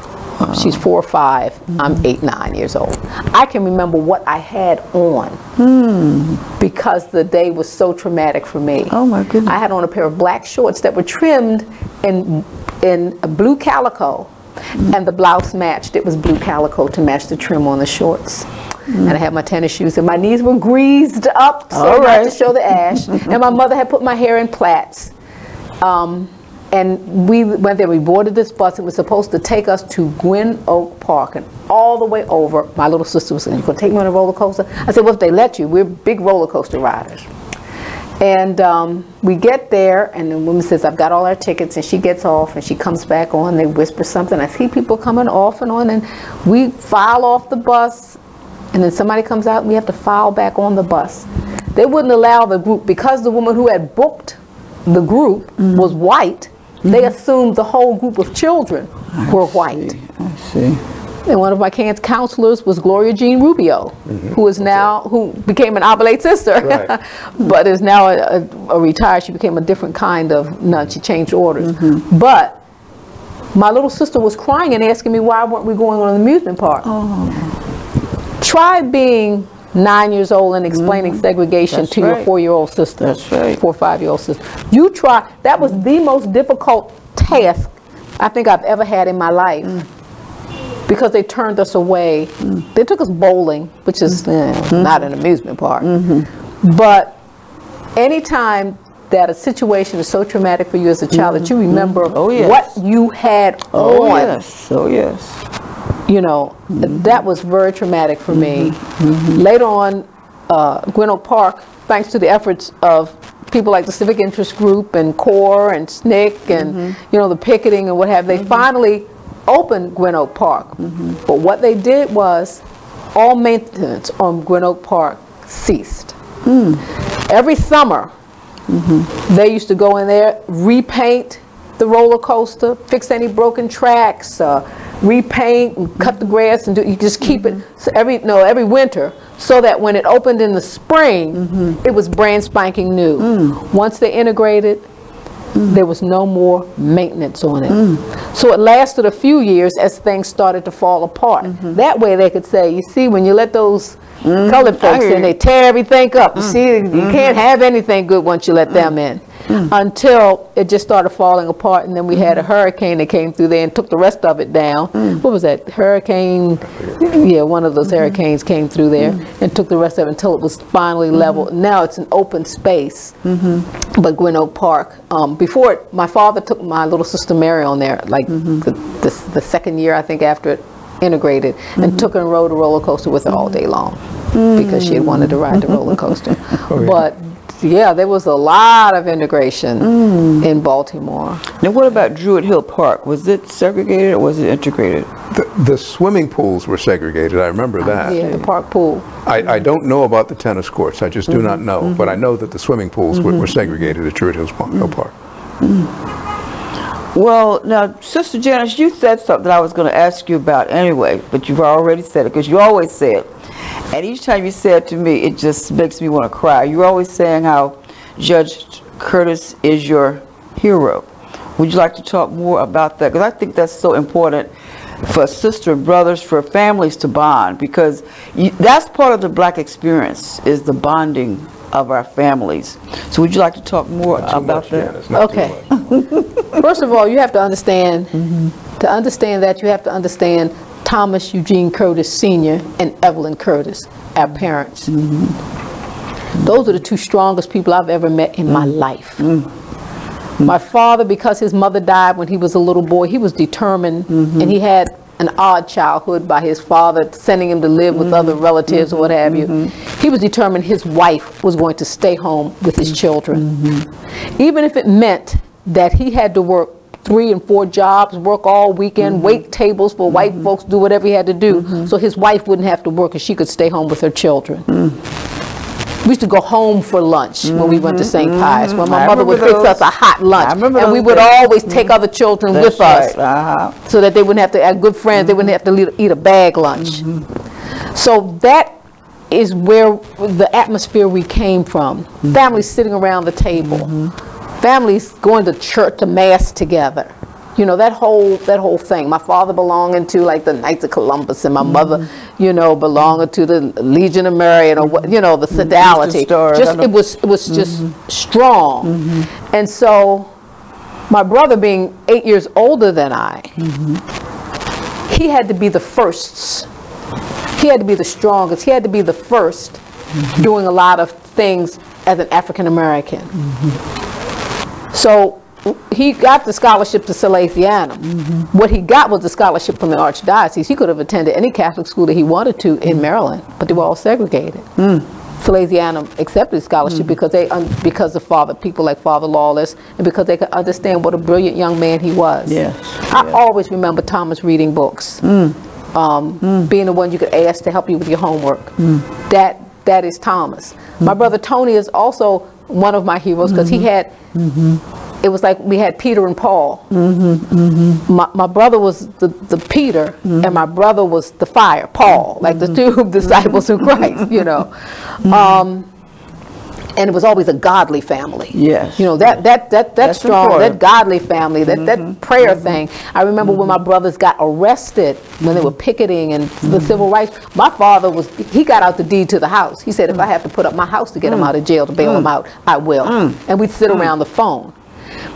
She's 4 or 5. I'm 8, 9 years old. I can remember what I had on because the day was so traumatic for me. Oh my goodness! I had on a pair of black shorts that were trimmed in a blue calico, and the blouse matched. It was blue calico to match the trim on the shorts. And I had my tennis shoes, and my knees were greased up so not to show the ash. And my mother had put my hair in plaits. And we went there, we boarded this bus. It was supposed to take us to Gwynn Oak Park, and all the way over, my little sister was saying, "You gonna take me on a roller coaster?" I said, "Well, if they let you, we're big roller coaster riders." And we get there, and the woman says, "I've got all our tickets," and she gets off, and she comes back on, they whisper something. I see people coming off and on, and we file off the bus, and then somebody comes out, and we have to file back on the bus. They wouldn't allow the group, because the woman who had booked the group was white. They assumed the whole group of children were white. I see. And one of my counselors was Gloria Jean Rubio, who became an oblate sister, but is now a retired. She became a different kind of nun. She changed orders. But my little sister was crying and asking me why weren't we going on an amusement park. Try being 9 years old and explaining segregation to your 4-year-old sister. That's right. 4 or 5-year-old sister. You try. That was the most difficult task I think I've ever had in my life, because they turned us away. They took us bowling, which is not an amusement park. But anytime that a situation is so traumatic for you as a child that you remember what you had on. Oh yes. You know, that was very traumatic for me. Later on, Gwynn Oak Park, thanks to the efforts of people like the Civic Interest Group and CORE and SNCC and, you know, the picketing and what have they, finally opened Gwynn Oak Park. But what they did was all maintenance on Gwynn Oak Park ceased. Every summer, they used to go in there, repaint the roller coaster, fix any broken tracks, repaint and cut the grass, and you just keep it so every winter, so that when it opened in the spring, it was brand spanking new. Once they integrated, there was no more maintenance on it. So it lasted a few years as things started to fall apart. That way they could say, you see, when you let those colored folks in, they tear everything up. You see, you can't have anything good once you let them in. Until it just started falling apart, and then we had a hurricane that came through there and took the rest of it down. What was that? Hurricane? Yeah, one of those hurricanes came through there and took the rest of it until it was finally leveled. Now it's an open space. But Gwynn Oak Park, before it, my father took my little sister Mary on there, like the second year, I think, after it integrated, and took her and rode a roller coaster with her all day long because she had wanted to ride the roller coaster. But yeah, there was a lot of integration in Baltimore. Now, what about Druid Hill Park? Was it segregated or was it integrated? The swimming pools were segregated. I remember that. Yeah, the park pool. I don't know about the tennis courts. I just do not know. But I know that the swimming pools were segregated at Druid Hill Park. Well, now, Sister Janice, you said something I was going to ask you about anyway, but you've already said it, because you always say it. And each time you say it to me, it just makes me want to cry. You're always saying how Judge Curtis is your hero. Would you like to talk more about that? Because I think that's so important for sister and brothers, for families to bond, because that's part of the black experience, is the bonding of our families. So would you like to talk more about that? Okay. First of all, you have to understand, to understand that, you have to understand Thomas Eugene Curtis Sr. and Evelyn Curtis, our parents. Those are the two strongest people I've ever met in my life. My father, because his mother died when he was a little boy, he was determined, and he had an odd childhood by his father sending him to live with other relatives or what have you. He was determined his wife was going to stay home with his children. Even if it meant that he had to work 3 and 4 jobs, work all weekend, wait tables for white folks, do whatever he had to do, so his wife wouldn't have to work and she could stay home with her children. We used to go home for lunch when we went to St. Pius, when my mother would fix us a hot lunch. And we would always take other children with us so that they wouldn't have to, as good friends, they wouldn't have to eat a bag lunch. So that is where the atmosphere we came from. Families sitting around the table. Families going to church, to mass together. You know, that whole thing. My father belonging to like the Knights of Columbus, and my mother, you know, belonging to the Legion of Marion, or you know, the sodality. Just it was just strong. And so, my brother being 8 years older than I, he had to be the first. He had to be the strongest. He had to be the first doing a lot of things as an African American. So he got the scholarship to Salesianum. What he got was the scholarship from the Archdiocese. He could have attended any Catholic school that he wanted to in Maryland, but they were all segregated. Salesianum accepted scholarship because of people like Father Lawless, and because they could understand what a brilliant young man he was. I always remember Thomas reading books, being the one you could ask to help you with your homework. That is Thomas. My brother Tony is also one of my heroes, because he had, it was like we had Peter and Paul. My brother was the Peter, and my brother was the fire, Paul, like the two disciples of Christ, you know. And it was always a godly family. You know, that's strong, important. That godly family, that prayer thing. I remember when my brothers got arrested when they were picketing and the civil rights, my father he got out the deed to the house. He said, if I have to put up my house to get them out of jail, to bail them out, I will. And we'd sit around the phone.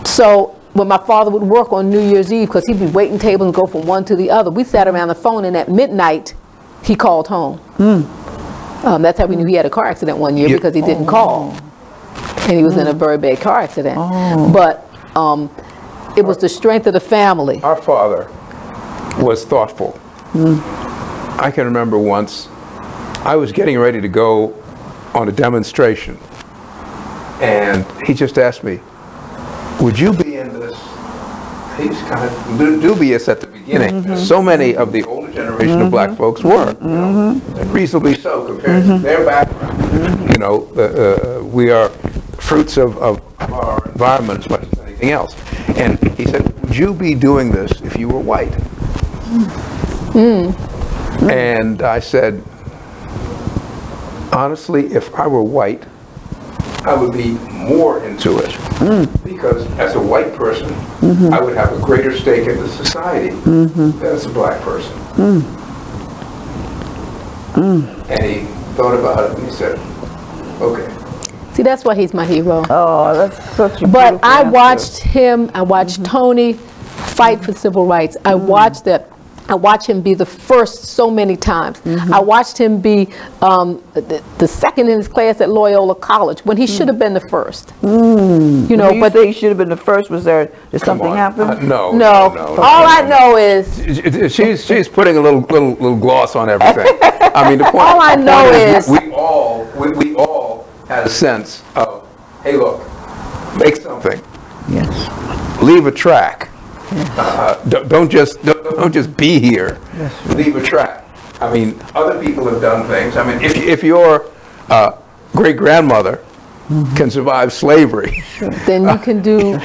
So when my father would work on New Year's Eve, because he'd be waiting tables and go from one to the other, we sat around the phone, and at midnight, he called home. That's how we knew he had a car accident one year, because he didn't call. And he was in a very bad car accident. But it was the strength of the family. Our father was thoughtful. I can remember once, I was getting ready to go on a demonstration, and he just asked me, would you be in this? He was kind of dubious at the beginning. So many of the older generation of black folks were, you know, reasonably so compared to their background. You know, we are fruits of our environment as much as anything else. And he said, would you be doing this if you were white? And I said, honestly, if I were white, I would be more into it, because as a white person, I would have a greater stake in the society than as a black person. And he thought about it, and he said, okay. See, that's why he's my hero. Oh, that's such a But I watched him, I watched Tony fight for civil rights. I watched that. I watched him be the first so many times. I watched him be the second in his class at Loyola College, when he should have been the first. You know, but he should have been the first. Did something happen? No. All I know is she's putting a little gloss on everything. I mean, the point. All I know is we all had a sense of, hey, look, make something. Leave a track. Don't just be here. Leave a track. I mean, other people have done things. I mean, if your great grandmother can survive slavery, then you can do.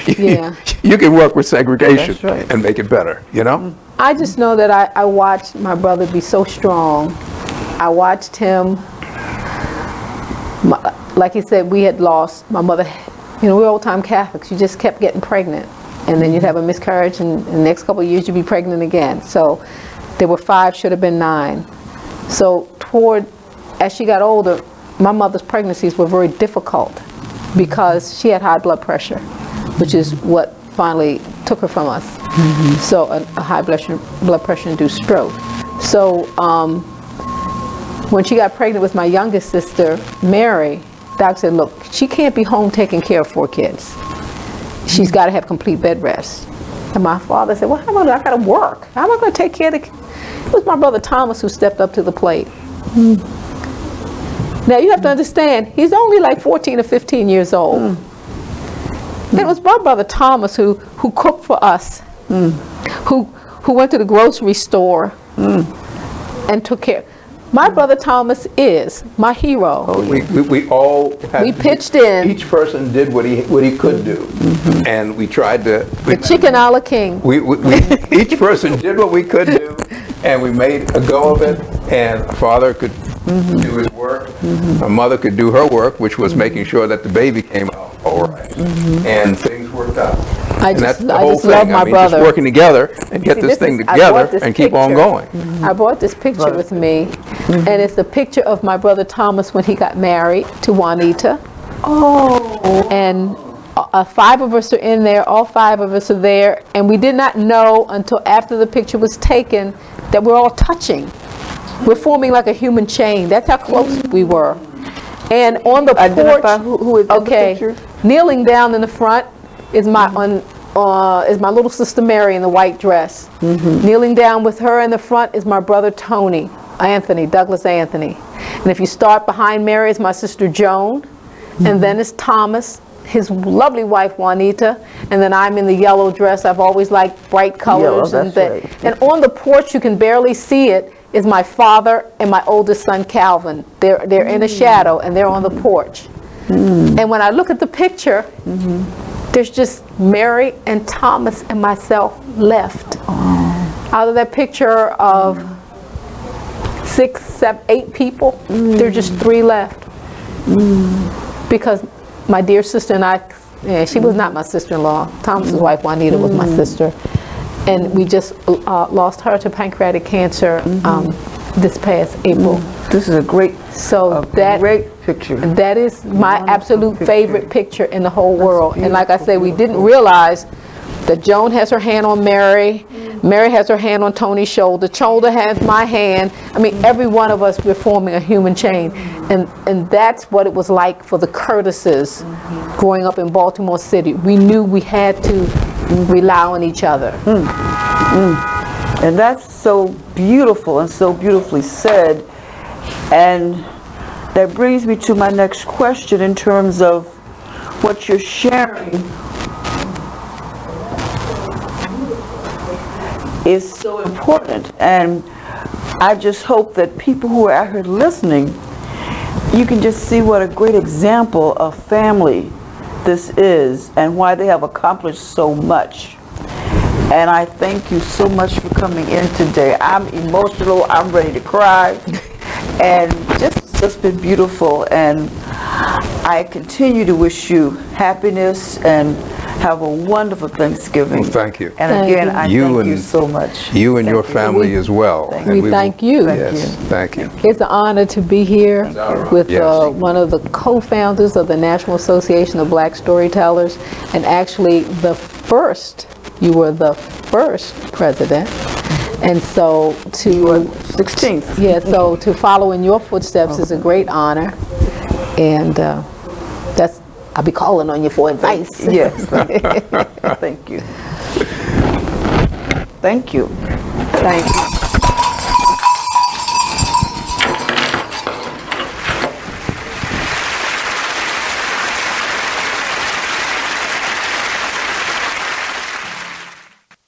You can work with segregation and make it better. You know. I just know that I watched my brother be so strong. I watched him. Like he said, we had lost my mother. You know, we're old-time Catholics. You just kept getting pregnant. And then you'd have a miscarriage, and in the next couple of years you'd be pregnant again. So there were 5, should have been 9. So as she got older, my mother's pregnancies were very difficult, because she had high blood pressure, which is what finally took her from us. So a high blood pressure induced stroke. So when she got pregnant with my youngest sister, Mary, doctor said, look, she can't be home taking care of 4 kids. She's got to have complete bed rest. And my father said, well, how am I got to work? How am I going to take care of the kids? It was my brother Thomas who stepped up to the plate. Now, you have to understand, he's only like 14 or 15 years old. It was my brother Thomas who cooked for us, who went to the grocery store and took care. My brother Thomas is my hero. We all had we pitched in. Each person did what he could do, and we tried to. The chicken a la king. Each person did what we could do, and we made a go of it. And a father could do his work, a mother could do her work, which was making sure that the baby came out all right, and things worked out. I just love my brother. Just working together and get this thing together and keep on going. I brought this picture with me, and it's the picture of my brother Thomas when he got married to Juanita. Oh. And 5 of us are in there, all 5 of us are there, and we did not know until after the picture was taken that we're all touching. We're forming like a human chain. That's how close we were. And on the porch, who is in the picture? Kneeling down in the front is my little sister Mary in the white dress. Kneeling down with her in the front is my brother Tony, Douglas Anthony. And if you start behind Mary is my sister Joan, and then it's Thomas, his lovely wife Juanita, and then I'm in the yellow dress. I've always liked bright colors. Yellow, that's right. And on the porch, you can barely see it, is my father and my oldest son Calvin. They're in a shadow and they're on the porch. And when I look at the picture, there's just Mary and Thomas and myself left. Out of that picture of 6, 7, 8 people, there are just 3 left. Because my dear sister and I, she was not my sister-in-law. Thomas's wife Juanita was my sister. And we just lost her to pancreatic cancer this past April. This is a great, great picture. That is my absolute favorite picture in the whole world. And like I say, we didn't realize that Joan has her hand on Mary, Mary has her hand on Tony's shoulder, shoulder has my hand. I mean, every one of us, we're forming a human chain. And that's what it was like for the Curtises growing up in Baltimore City. We knew we had to rely on each other. And that's so beautiful and so beautifully said. And that brings me to my next question in terms of what you're sharing is so important. And I just hope that people who are out here listening, you can just see what a great example of family this is and why they have accomplished so much. And I thank you so much for coming in today. I'm emotional, I'm ready to cry, and just been beautiful. And I continue to wish you happiness and have a wonderful Thanksgiving. Well, thank you. And again, I thank you so much. You and your family as well. We thank you. Yes, thank you. It's an honor to be here with one of the co-founders of the National Association of Black Storytellers, and actually the first. You were the first president, and so to 16th. Yeah, so to follow in your footsteps is a great honor, and I'll be calling on you for advice. Yes, thank you. Thank you. Thank you.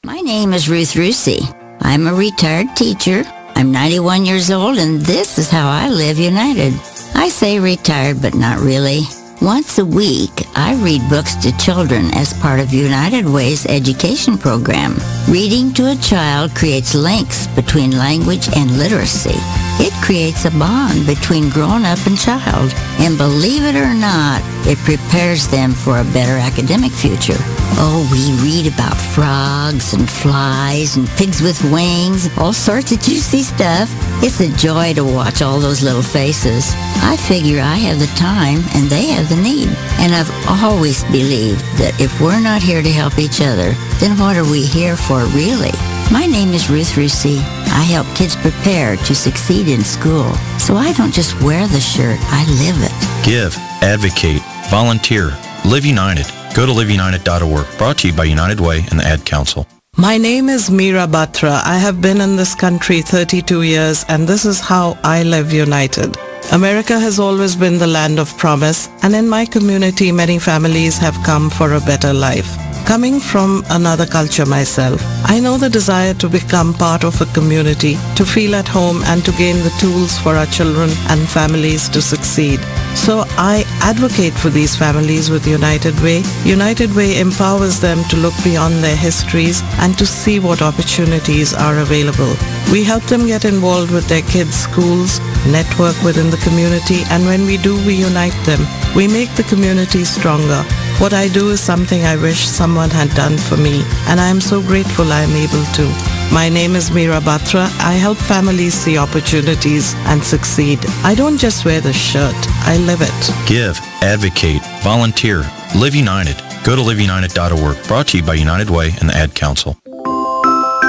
My name is Ruth Rusi. I'm a retired teacher. I'm 91 years old, and this is how I live united. I say retired, but not really. Once a week, I read books to children as part of United Way's education program. Reading to a child creates links between language and literacy. It creates a bond between grown-up and child, and believe it or not, it prepares them for a better academic future. Oh, we read about frogs and flies and pigs with wings, all sorts of juicy stuff. It's a joy to watch all those little faces. I figure I have the time and they have the need. And I've always believed that if we're not here to help each other, then what are we here for really? My name is Ruth Rusi. I help kids prepare to succeed in school. So I don't just wear the shirt, I live it. Give advocate, volunteer, live united. Go to liveunited.org. Brought to you by United Way and the Ad Council. My name is Meera Batra. I have been in this country 32 years, and this is how I live united. America has always been the land of promise, and in my community, many families have come for a better life. Coming from another culture myself, I know the desire to become part of a community, to feel at home, and to gain the tools for our children and families to succeed. So I advocate for these families with United Way. United Way empowers them to look beyond their histories and to see what opportunities are available. We help them get involved with their kids' schools, network within the community, and when we do, we unite them. We make the community stronger. What I do is something I wish someone had done for me, and I am so grateful I am able to. My name is Meera Batra. I help families see opportunities and succeed. I don't just wear the shirt, I live it. Give, advocate, volunteer, live united. Go to liveunited.org. Brought to you by United Way and the Ad Council.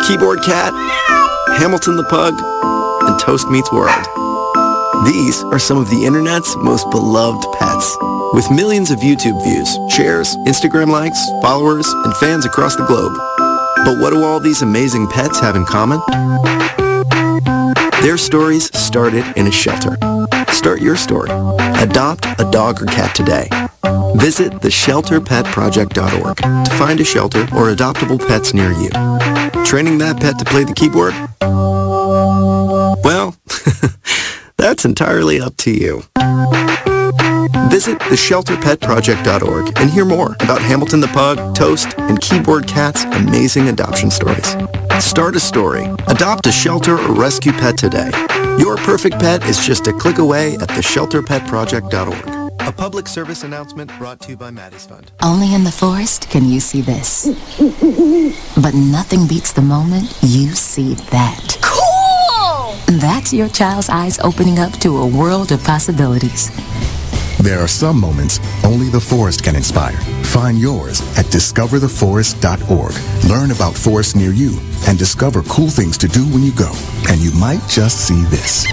Keyboard Cat, Hamilton the Pug, and Toast Meets World. These are some of the internet's most beloved pets. With millions of YouTube views, shares, Instagram likes, followers, and fans across the globe. But what do all these amazing pets have in common? Their stories started in a shelter. Start your story. Adopt a dog or cat today. Visit theshelterpetproject.org to find a shelter or adoptable pets near you. Training that pet to play the keyboard? Well, that's entirely up to you. Visit theshelterpetproject.org and hear more about Hamilton the Pug, Toast, and Keyboard Cat's amazing adoption stories. Start a story, adopt a shelter or rescue pet today. Your perfect pet is just a click away at theshelterpetproject.org. A public service announcement brought to you by Maddie's Fund. Only in the forest can you see this. But nothing beats the moment you see that. Cool! That's your child's eyes opening up to a world of possibilities. There are some moments only the forest can inspire. Find yours at discovertheforest.org. Learn about forests near you and discover cool things to do when you go. And you might just see this.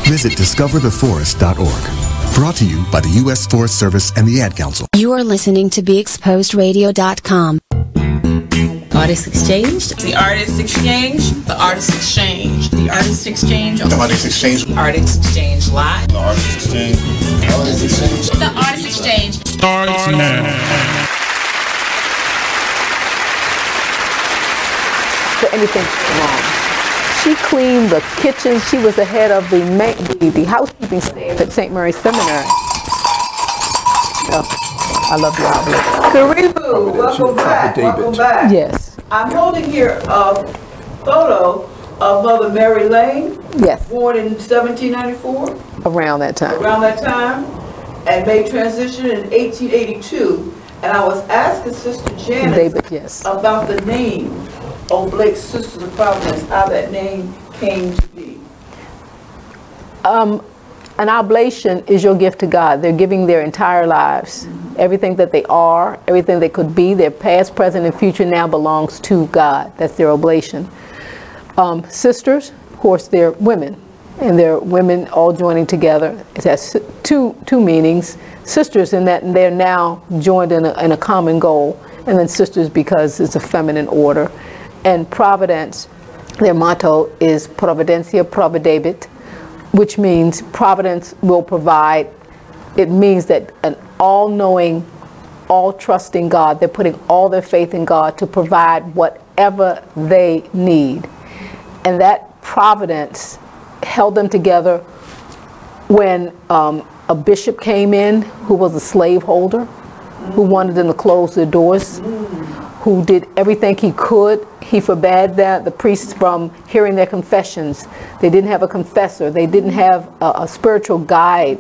Visit discovertheforest.org. Brought to you by the U.S. Forest Service and the Ad Council. You are listening to BeExposedRadio.com. Artists Exchange. The Artists Exchange. The Artists Exchange. The Artists Exchange. The Artists Exchange. Artists Exchange Live. The Artists Exchange. The Artists Exchange. The Artists Exchange. Starts now. For anything wrong. She cleaned the kitchen. She was the head of the housekeeping staff at St. Mary's Seminary. I love you, Karibu, welcome back. Welcome back. Yes. I'm holding here a photo of Mother Mary Lane. Yes. Born in 1794. Around that time. Around that time, and made transition in 1882. And I was asking Sister Janice about the name Oblate Sisters of Providence, how that name came to be. An oblation is your gift to God. They're giving their entire lives. Everything that they are, everything they could be, their past, present, and future now belongs to God. That's their oblation. Sisters, of course, they're women. And they're women all joining together. It has two meanings. Sisters in that they're now joined in a common goal. And then sisters because it's a feminine order. And Providence, their motto is Providentia Providebit, which means Providence will provide. It means that an all-knowing, all-trusting God, they're putting all their faith in God to provide whatever they need. And that providence held them together when a bishop came in who was a slaveholder, who wanted them to close their doors, who did everything he could. He forbade the priests from hearing their confessions. They didn't have a confessor. They didn't have a spiritual guide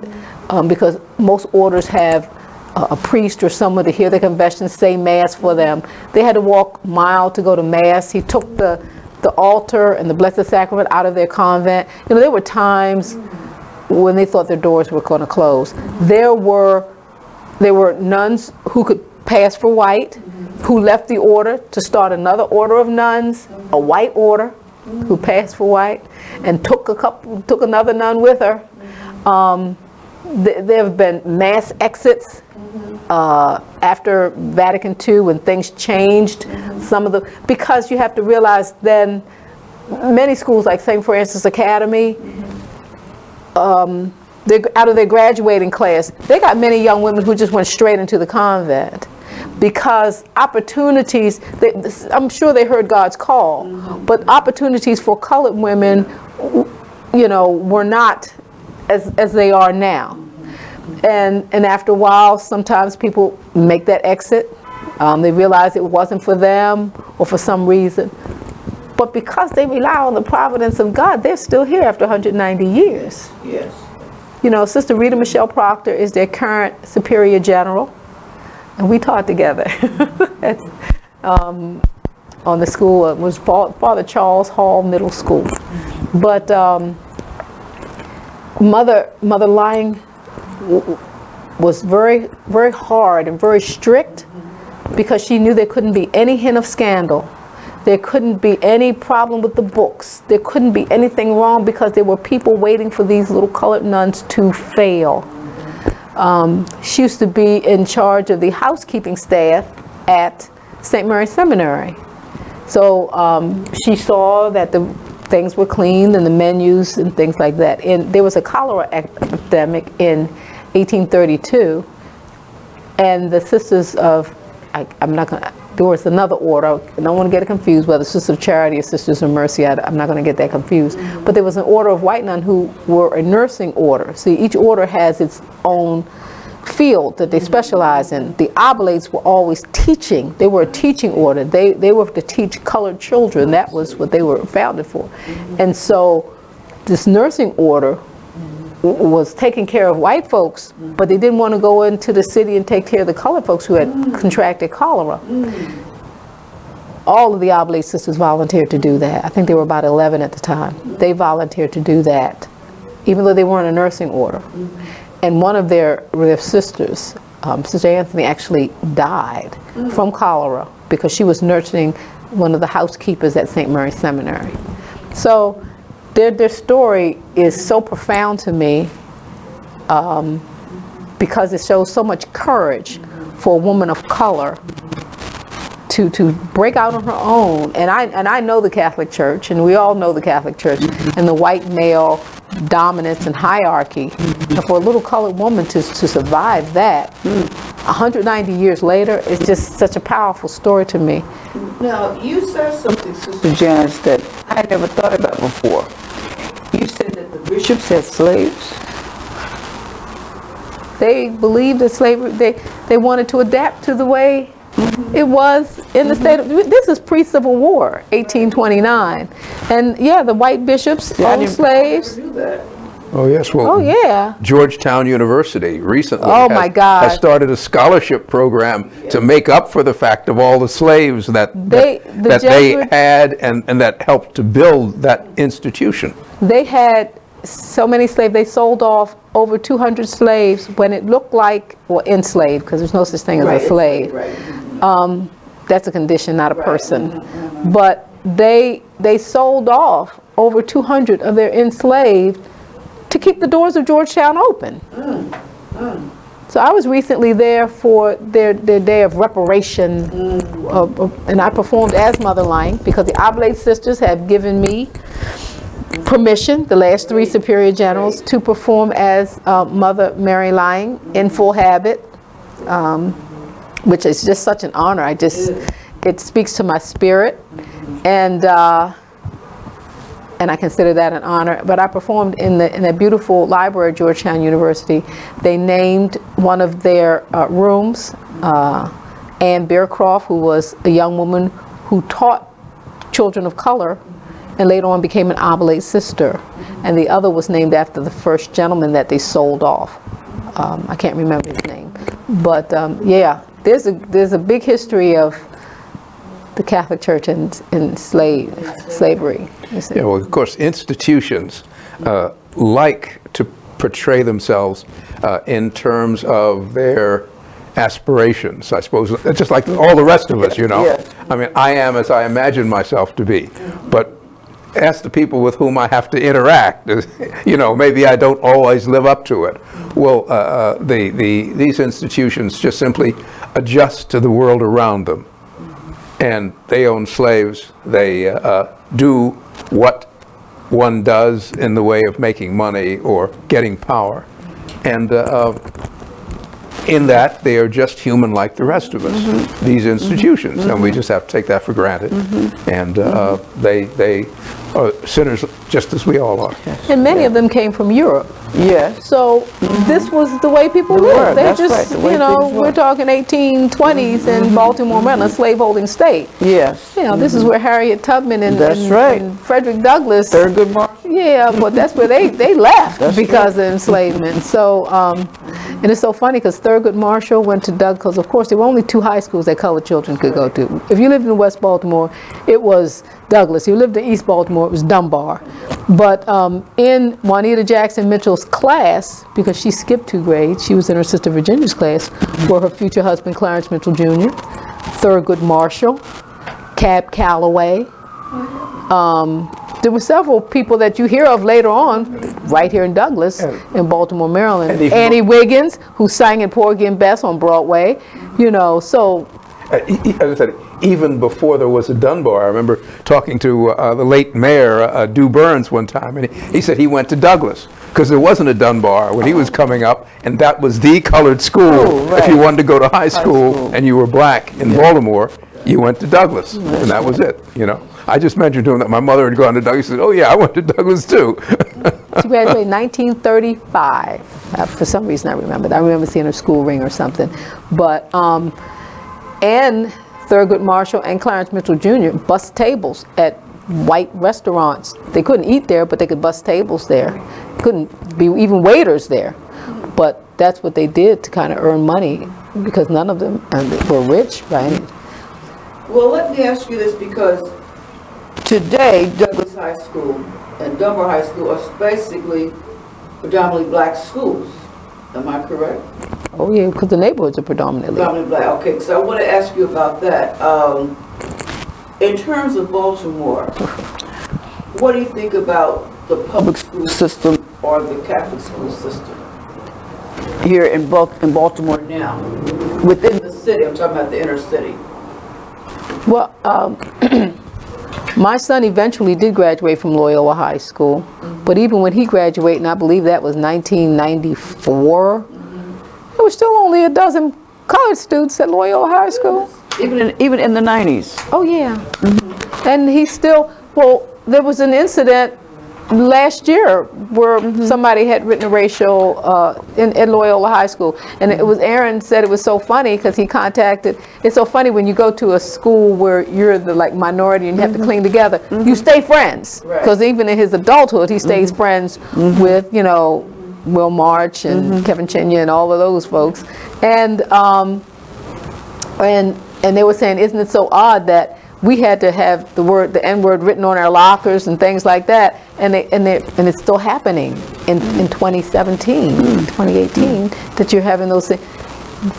because most orders have a priest or someone to hear their confessions, say Mass for them. They had to walk a mile to go to Mass. He took the altar and the Blessed Sacrament out of their convent. You know, there were times when they thought their doors were going to close. There were nuns who could pass for white, who left the order to start another order of nuns, a white order, who passed for white, and took another nun with her. there have been mass exits after Vatican II when things changed. Because you have to realize then many schools like St. Francis Academy, out of their graduating class, they got many young women who just went straight into the convent because opportunities, I'm sure they heard God's call, but opportunities for colored women, were not as they are now. And after a while, sometimes people make that exit. They realize it wasn't for them or for some reason. But because they rely on the providence of God, they're still here after 190 years. Yes. Sister Rita Michelle Proctor is their current Superior General, and we taught together on the school. It was Father Charles Hall Middle School. But Mother Lang was very, very hard and very strict because she knew there couldn't be any hint of scandal. There couldn't be any problem with the books. There couldn't be anything wrong because there were people waiting for these little colored nuns to fail. She used to be in charge of the housekeeping staff at St. Mary's Seminary. So she saw that the things were cleaned and the menus and things like that. And there was a cholera epidemic in 1832, and the Sisters of, there was another order, I don't want to get it confused, whether Sisters of Charity or Sisters of Mercy, I'm not going to get that confused. But there was an order of white nun who were a nursing order. See, each order has its own field that they specialize in. The Oblates were always teaching. They were a teaching order. They were to teach colored children. That was what they were founded for. And so this nursing order was taking care of white folks, but they didn't want to go into the city and take care of the colored folks who had contracted cholera. All of the Oblate sisters volunteered to do that. I think there were about 11 at the time. They volunteered to do that, even though they weren't a nursing order. And one of their sisters, Sister Anthony, actually died from cholera because she was nursing one of the housekeepers at St. Mary's Seminary. So their story is so profound to me because it shows so much courage for a woman of color to break out on her own. And I know the Catholic Church, and we all know the Catholic Church, and the white male dominance and hierarchy. And for a little colored woman to survive that 190 years later is just such a powerful story to me. Now, you said something, Sister Janice, that I never thought about before. You said that the bishops had slaves. They believed that slavery, they wanted to adapt to the way it was in the state of, this is pre-Civil War, 1829. And yeah, the white bishops owned slaves. Oh yes, well, oh yeah. Georgetown University recently has started a scholarship program to make up for the fact of all the slaves that they had and that helped to build that institution. They had so many slaves, they sold off over 200 slaves when it looked like, well, enslaved, because there's no such thing as a slave. That's a condition, not a person. But they sold off over 200 of their enslaved to keep the doors of Georgetown open. So I was recently there for their day of reparation, and I performed as Mother Lang because the Oblate Sisters have given me permission, the last 3 Superior Generals, to perform as Mother Mary Lang in full habit, which is just such an honor. It speaks to my spirit, and I consider that an honor. But I performed in a beautiful library at Georgetown University. They named one of their rooms, Ann Bearcroft, who was a young woman who taught children of color and later on became an Oblate sister. And the other was named after the first gentleman that they sold off. I can't remember his name. But yeah, there's a big history of the Catholic Church and slavery. Yeah, well, of course, institutions like to portray themselves in terms of their aspirations, I suppose, just like all the rest of us, you know. I mean, I am as I imagine myself to be. But ask the people with whom I have to interact. You know, maybe I don't always live up to it. Well, these institutions just simply adjust to the world around them. And they own slaves. They do what one does in the way of making money or getting power. And in that, they are just human like the rest of us, these institutions, and we just have to take that for granted. And they are sinners just as we all are. And many of them came from Europe. Yes. So this was the way people lived. They That's just, right, the way you know, things were. we're talking 1820s in Baltimore, Maryland, a slaveholding state. Yes. You know, this is where Harriet Tubman and, That's right. and Frederick Douglass. Thurgood Marshall. Yeah, but that's where they left That's because of enslavement. So, and it's so funny because Thurgood Marshall went to Douglass. Of course, there were only 2 high schools that colored children could go to. If you lived in West Baltimore, it was Douglass. If you lived in East Baltimore, it was Dunbar. But in Juanita Jackson Mitchell's class, because she skipped 2 grades, she was in her sister Virginia's class, were her future husband Clarence Mitchell Jr., Thurgood Marshall, Cab Calloway. There were several people that you hear of later on, right here in Douglas, in Baltimore, Maryland. Annie Wiggins, who sang in Porgy and Bess on Broadway, you know, so. As I said, even before there was a Dunbar, I remember talking to the late mayor, Dew Burns, one time, and he said he went to Douglas because there wasn't a Dunbar when he was coming up, and that was the colored school. If you wanted to go to high school and you were black in Baltimore, you went to Douglas, and that was it, you know. I just mentioned to him that my mother had gone to Douglas. She said, oh yeah, I went to Douglas too. She graduated in 1935. For some reason I remember that. I remember seeing her school ring or something. But, and Thurgood Marshall and Clarence Mitchell Jr. bussed tables at white restaurants. They couldn't eat there, but they could bus tables there. Couldn't be even waiters there. But that's what they did to kind of earn money because none of them were rich by any. Well, let me ask you this because today, Douglas High School and Dunbar High School are basically predominantly black schools. Am I correct? Oh yeah, because the neighborhoods are predominantly black. Okay, so I want to ask you about that. In terms of Baltimore, what do you think about the public school system or the Catholic school system here in Baltimore now? Within the city, I'm talking about the inner city. Well, my son eventually did graduate from Loyola High School, but even when he graduated, and I believe that was 1994, there were still only a dozen college students at Loyola High School. Even in the 90s? Oh yeah. And he still, well, there was an incident last year where somebody had written a racial at Loyola High School, and it was Aaron said it was so funny because he contacted. It's so funny when you go to a school where you're the like minority and you have to cling together. You stay friends because even in his adulthood he stays friends with, you know, Will March and Kevin Chinya and all of those folks, and they were saying, isn't it so odd that we had to have the N-word written on our lockers and things like that, and it's still happening in 2017, 2018, that you're having those things.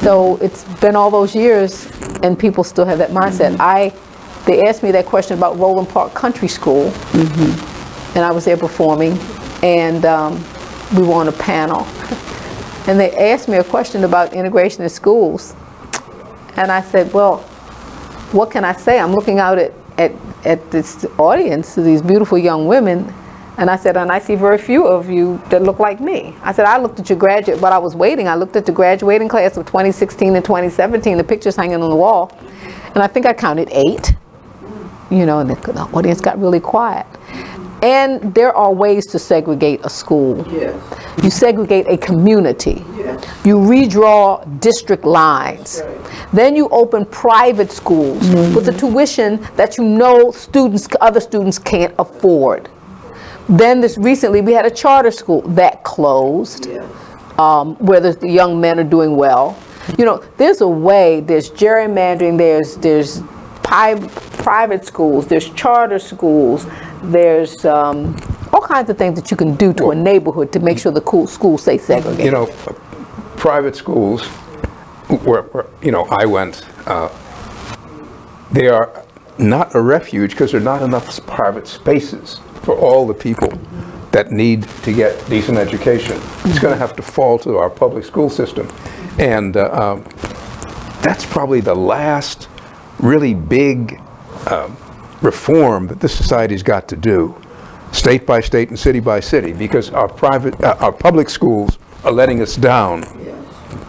So it's been all those years, and people still have that mindset. They asked me that question about Roland Park Country School, and I was there performing, and we were on a panel, and they asked me a question about integration in schools, and I said, well, what can I say? I'm looking out at this audience, these beautiful young women, and I said, and I see very few of you that look like me. I said, I looked at your graduate, while I was waiting, I looked at the graduating class of 2016 and 2017, the pictures hanging on the wall, and I think I counted 8, you know, and the audience got really quiet. And there are ways to segregate a school. Yes. You segregate a community. Yes. You redraw district lines. Right. Then you open private schools with a tuition that you know other students can't afford. Then recently we had a charter school that closed, where the young men are doing well. You know, there's a way, there's gerrymandering, there's private schools, there's charter schools, there's all kinds of things that you can do to a neighborhood to make sure the schools stay segregated. You know, private schools where you know, I went, they are not a refuge because there are not enough private spaces for all the people that need to get decent education. It's going to have to fall to our public school system. And that's probably the last really big reform that this society's got to do, state by state and city by city, because our public schools are letting us down.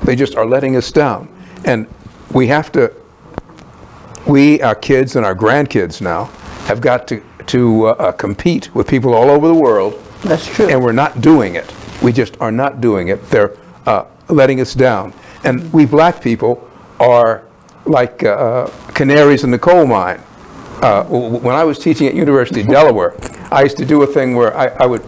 They just are letting us down. And we have to, our kids and our grandkids now, have got to compete with people all over the world. That's true. And we're not doing it. We just are not doing it. They're letting us down. And we black people are like canaries in the coal mine. When I was teaching at University of Delaware, I used to do a thing where I would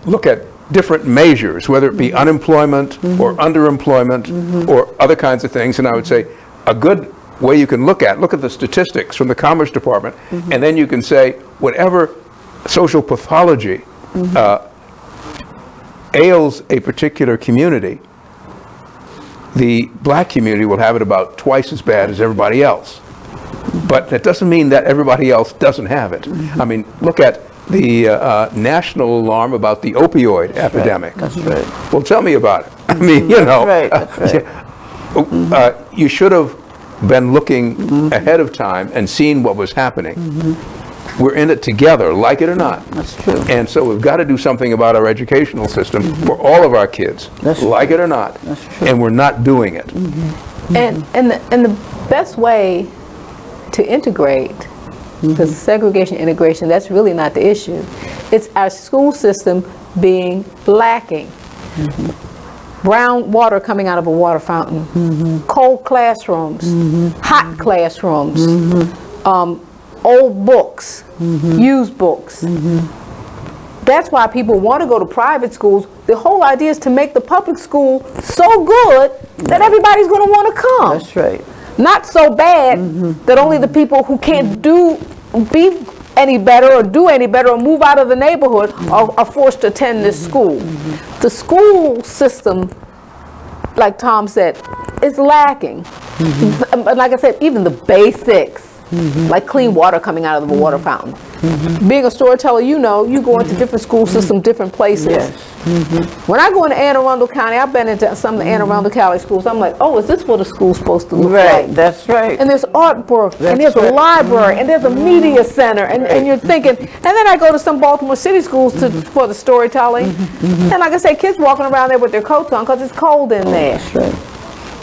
look at different measures, whether it be unemployment or underemployment or other kinds of things, and I would say a good way you can look at the statistics from the Commerce Department, and then you can say whatever social pathology ails a particular community, the black community will have it about twice as bad as everybody else. But that doesn't mean that everybody else doesn't have it. I mean, look at the national alarm about the opioid epidemic. That's right. Well, tell me about it. I mean, you know, That's right. You should have been looking ahead of time and seen what was happening. We're in it together, like it or not. That's true. And so we've got to do something about our educational system for all of our kids, like it or not. That's true. And we're not doing it. And the best way to integrate, because segregation, integration, that's really not the issue. It's our school system being lacking. Brown water coming out of a water fountain, cold classrooms, hot classrooms, old books, used books. That's why people want to go to private schools. The whole idea is to make the public school so good that everybody's going to want to come. That's right. Not so bad that only the people who can't be any better or do any better or move out of the neighborhood are forced to attend this school. The school system, like Tom said, is lacking. Like I said, even the basics, like clean water coming out of the water fountain. Being a storyteller, you know, you go into different school systems, different places. When I go into Anne Arundel County, I've been into some of the Anne Arundel County schools. I'm like, oh, is this what a school's supposed to look like? That's right. And there's artwork, and there's a library, and there's a media center, and you're thinking. And then I go to some Baltimore City schools for the storytelling, and like I say, kids walking around there with their coats on because it's cold in there. That's right.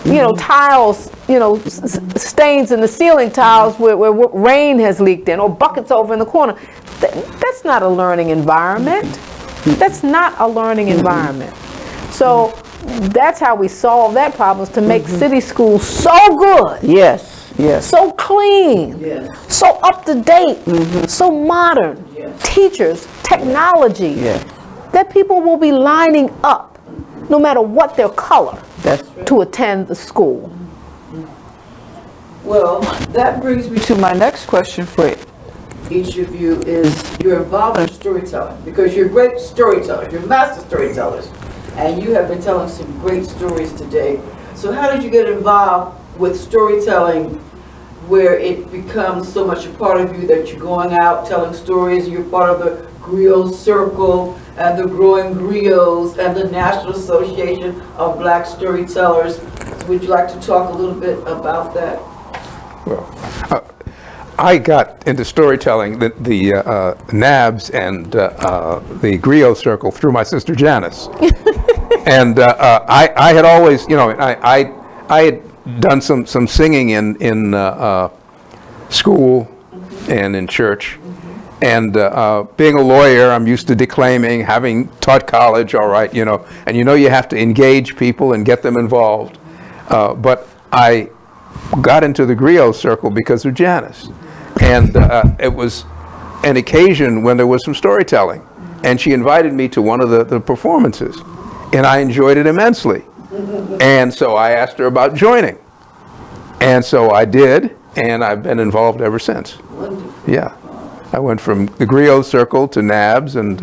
You know, tiles, you know, stains in the ceiling tiles where rain has leaked in, or buckets over in the corner. That's not a learning environment. That's not a learning environment. So that's how we solve that problem, is to make city schools so good. Yes, yes. So clean. Yes. So up to date. So modern. Yes. Teachers, technology. Yes. That people will be lining up, no matter what their color, to attend the school. Well, that brings me to my next question for each of you is, you're involved in storytelling because you're great storytellers, you're master storytellers, and you have been telling some great stories today. So how did you get involved with storytelling where it becomes so much a part of you that you're going out telling stories, you're part of the Griot Circle and the Growing Griots and the National Association of Black Storytellers? Would you like to talk a little bit about that? Well, I got into storytelling, the NABS and the Griot Circle, through my sister Janice. And I had always, you know, I had done some singing in school and in church. And being a lawyer, I'm used to declaiming, having taught college, all right, you know, and you have to engage people and get them involved. But I got into the Griot Circle because of Janice. And it was an occasion when there was some storytelling. And she invited me to one of the performances. And I enjoyed it immensely. And so I asked her about joining. And so I did, and I've been involved ever since. Wonderful. Yeah. I went from the Griot Circle to NABS, and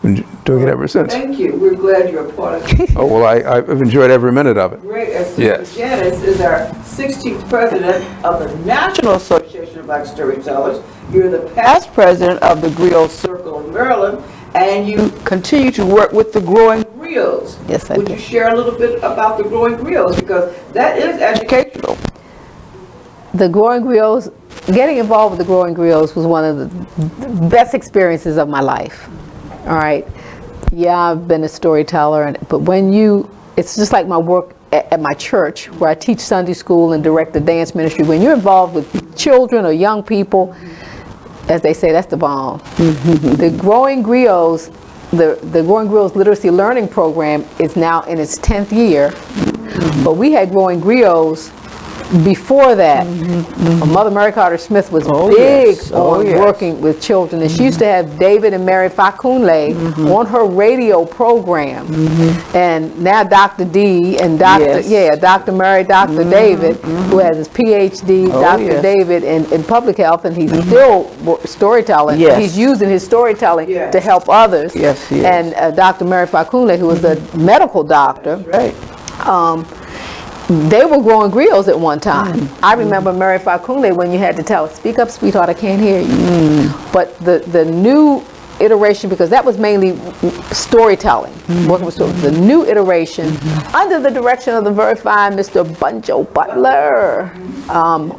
been doing it ever since. Thank you. We're glad you're a part of it. Oh, well, I've enjoyed every minute of it. Great. Sister Janice is our 16th president of the National Association of Black Storytellers. You're the past president of the Griot Circle in Maryland, and you continue to work with the Growing Griots. Yes, I do. Would you share a little bit about the Growing Griots, because that is educational? The Growing Griots, getting involved with the Growing Griots was one of the best experiences of my life. All right. Yeah, I've been a storyteller, but when it's just like my work at my church, where I teach Sunday school and direct the dance ministry. When you're involved with children or young people, as they say, that's the bomb. The Growing Griots, the Growing Griots Literacy Learning Program is now in its 10th year, but we had Growing Griots before that. Mother Mary Carter Smith was big on working with children, and she used to have David and Mary Fakunle on her radio program. And now Dr. D and Dr. Mary, Dr. David, who has his PhD, Dr. David in public health, and he's still storytelling. He's using his storytelling to help others. And Dr. Mary Fakunle, who was a medical doctor. They were Growing Griots at one time. I remember Mary Fakunle, when you had to tell her, "Speak up, sweetheart, I can't hear you." But the new iteration, because that was mainly storytelling, working with stories. The new iteration, under the direction of the very fine Mr. Bunjo Butler,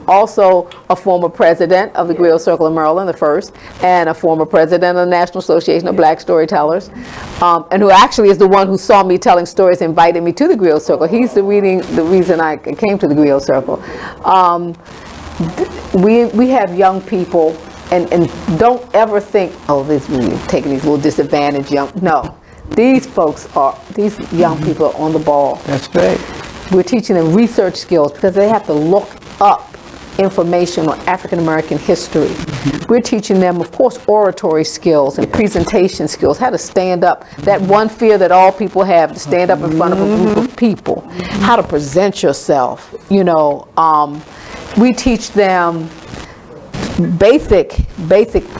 also a former president of the Griot Circle of Maryland, the first, and a former president of the National Association of Black Storytellers, and who actually is the one who saw me telling stories, invited me to the Griot Circle. He's the reason I came to the Griot Circle. We have young people. And don't ever think, oh, taking these little disadvantaged young. No, these young people are on the ball. That's right. We're teaching them research skills because they have to look up information on African American history. We're teaching them, of course, oratory skills and presentation skills, how to stand up. That one fear that all people have, to stand up in front of a group of people, how to present yourself. We teach them basic,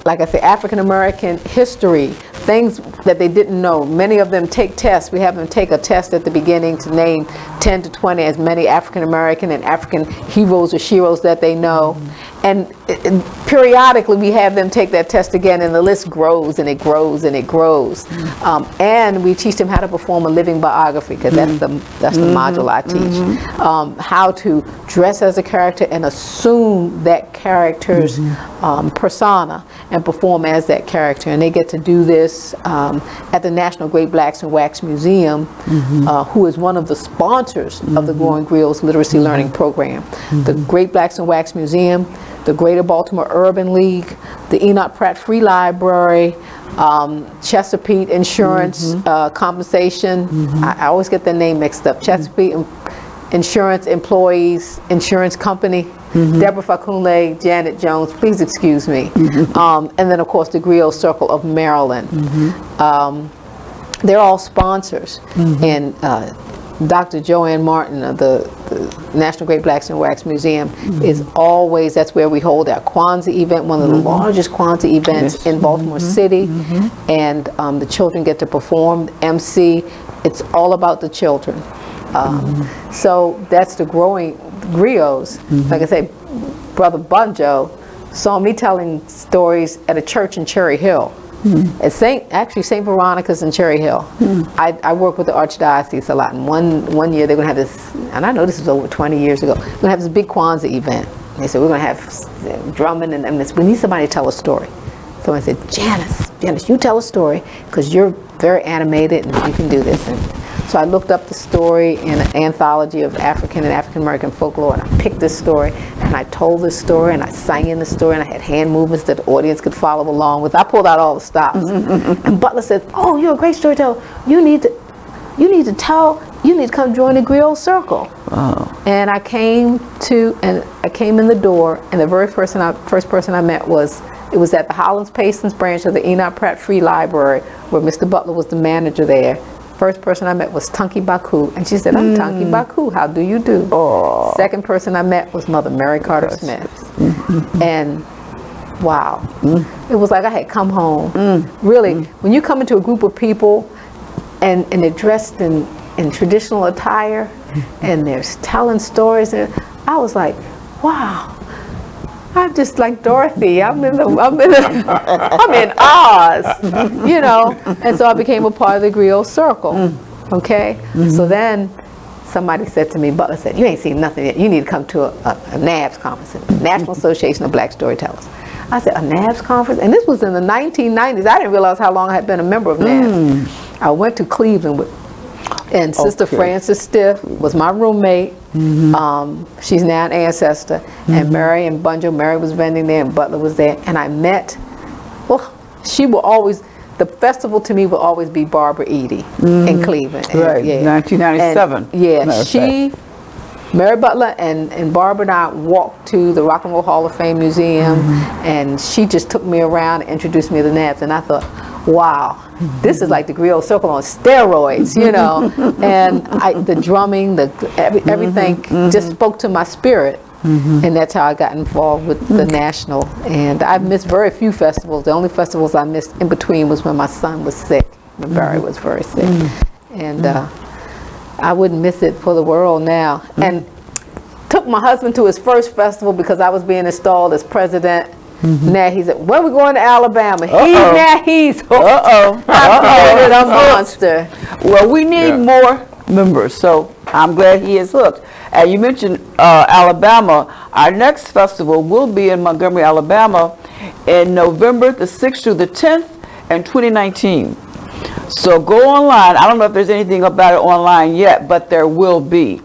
like I say, African American history, things that they didn't know. Many of them take tests. We have them take a test at the beginning to name 10 to 20 as many African American and African heroes or sheroes that they know. And periodically we have them take that test again, and the list grows and it grows and it grows. And we teach them how to perform a living biography, because that's the module I teach. How to dress as a character and assume that character's persona and perform as that character. And they get to do this at the National Great Blacks in Wax Museum, who is one of the sponsors of the Growing Griots Literacy Learning Program. The Great Blacks in Wax Museum, the Greater Baltimore Urban League, the Enoch Pratt Free Library, Chesapeake Insurance Compensation. I always get their name mixed up. Chesapeake Insurance Employees Insurance Company. Deborah Fakunle, Janet Jones, please excuse me. And then, of course, the Griot Circle of Maryland. They're all sponsors. And Dr. Joanne Martin of the National Great Blacks in Wax Museum is always, that's where we hold our Kwanzaa event, one of the largest Kwanzaa events in Baltimore City. And the children get to perform, MC. It's all about the children. So that's the Growing Griots. Like I say, Brother Bunjo saw me telling stories at a church in Cherry Hill. At St. Veronica's in Cherry Hill. I work with the Archdiocese a lot. And one year they're going to have this, and I know this was over 20 years ago, we're going to have this big Kwanzaa event. They said, we're going to have drumming and we need somebody to tell a story. So I said, Janice, you tell a story, because you're very animated and you can do this. And so I looked up the story in an anthology of African and African American folklore, and I picked this story, and I told this story, and I sang in the story, and I had hand movements that the audience could follow along with. I pulled out all the stops. And Butler said, oh, you're a great storyteller. You need to come join the Griot Circle. And I came in the door, and the very first person I met was at the Hollins Pastons branch of the Enoch Pratt Free Library, where Mr. Butler was the manager there. First person I met was Tunky Baku, and she said, I'm Tunky Baku, how do you do? Second person I met was Mother Mary Carter Smith. And wow, it was like I had come home. Really, when you come into a group of people and they're dressed in traditional attire and they're telling stories, and I was like, wow, I'm just like Dorothy. I'm in Oz, you know. And so I became a part of the Griot circle. Okay. So then somebody said to me, Butler said, "You ain't seen nothing yet. You need to come to a NABS conference, National Association of Black Storytellers." I said, "A NABS conference?" And this was in the 1990s. I didn't realize how long I had been a member of NABS. I went to Cleveland and Sister Frances Stiff was my roommate. She's now an ancestor. And Mary and Bunjo, Mary was vending there and Butler was there. And I met, she will always, the festival to me will always be Barbara Edie in Cleveland. Right, 1997. And Mary Butler and Barbara and I walked to the Rock and Roll Hall of Fame Museum, and she just took me around and introduced me to the NABS, and I thought, wow, this is like the Griot Circle on steroids, you know. And the drumming, everything just spoke to my spirit, and that's how I got involved with the National. And I've missed very few festivals. The only festivals I missed in between was when my son was sick, when Barry was very sick. And I wouldn't miss it for the world now. And took my husband to his first festival because I was being installed as president. Now he said, "When we going to Alabama?" He's hooked. I'm a monster. Well, we need more members, so I'm glad he is hooked. And you mentioned Alabama. Our next festival will be in Montgomery, Alabama in November the 6th through the 10th in 2019. So go online. I don't know if there's anything about it online yet, but there will be.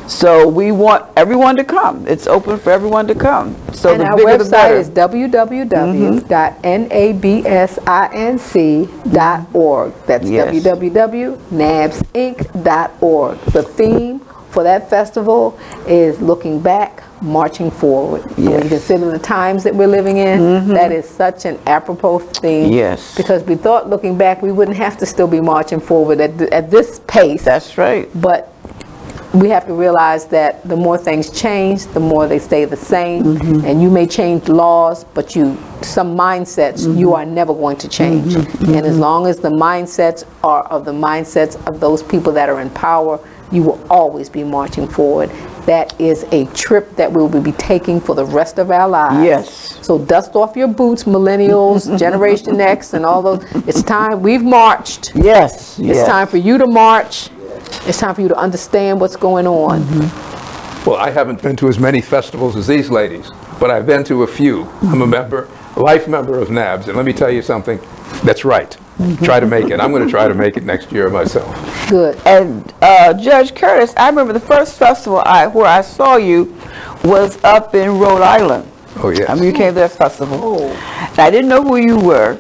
So we want everyone to come. It's open for everyone to come. So and our website is www.nabsinc.org. That's www.nabsinc.org. The theme for that festival is looking back, marching forward. When you consider the times that we're living in, that is such an apropos theme. Yes. Because we thought looking back we wouldn't have to still be marching forward at this pace. That's right. But we have to realize that the more things change, the more they stay the same. And you may change laws, but some mindsets you are never going to change. And as long as the mindsets are of the mindsets of those people that are in power, you will always be marching forward. That is a trip that we will be taking for the rest of our lives. Yes. So dust off your boots, millennials, Generation X, and all those. It's time. We've marched. Yes. It's time for you to march. It's time for you to understand what's going on. Well, I haven't been to as many festivals as these ladies, but I've been to a few. I'm a life member of NABS, and let me tell you something, that's right. Try to make it. I'm going to try to make it next year myself. Good. And Judge Curtis, I remember the first festival where I saw you was up in Rhode Island. Oh, yes. I mean, you came to that festival. And I didn't know who you were,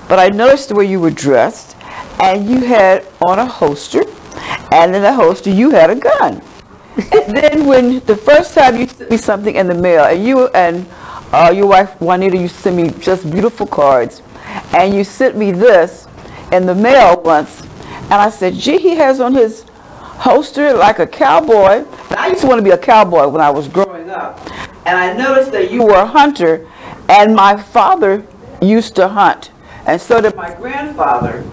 but I noticed the way you were dressed, and you had on a holster, and in the holster you had a gun. And then when the first time you sent me something in the mail, and you and your wife Juanita, you sent me just beautiful cards, and you sent me this in the mail once, and I said, gee, he has on his holster like a cowboy. And I used to want to be a cowboy when I was growing up, and I noticed that you were a hunter, and my father used to hunt, and so did my grandfather.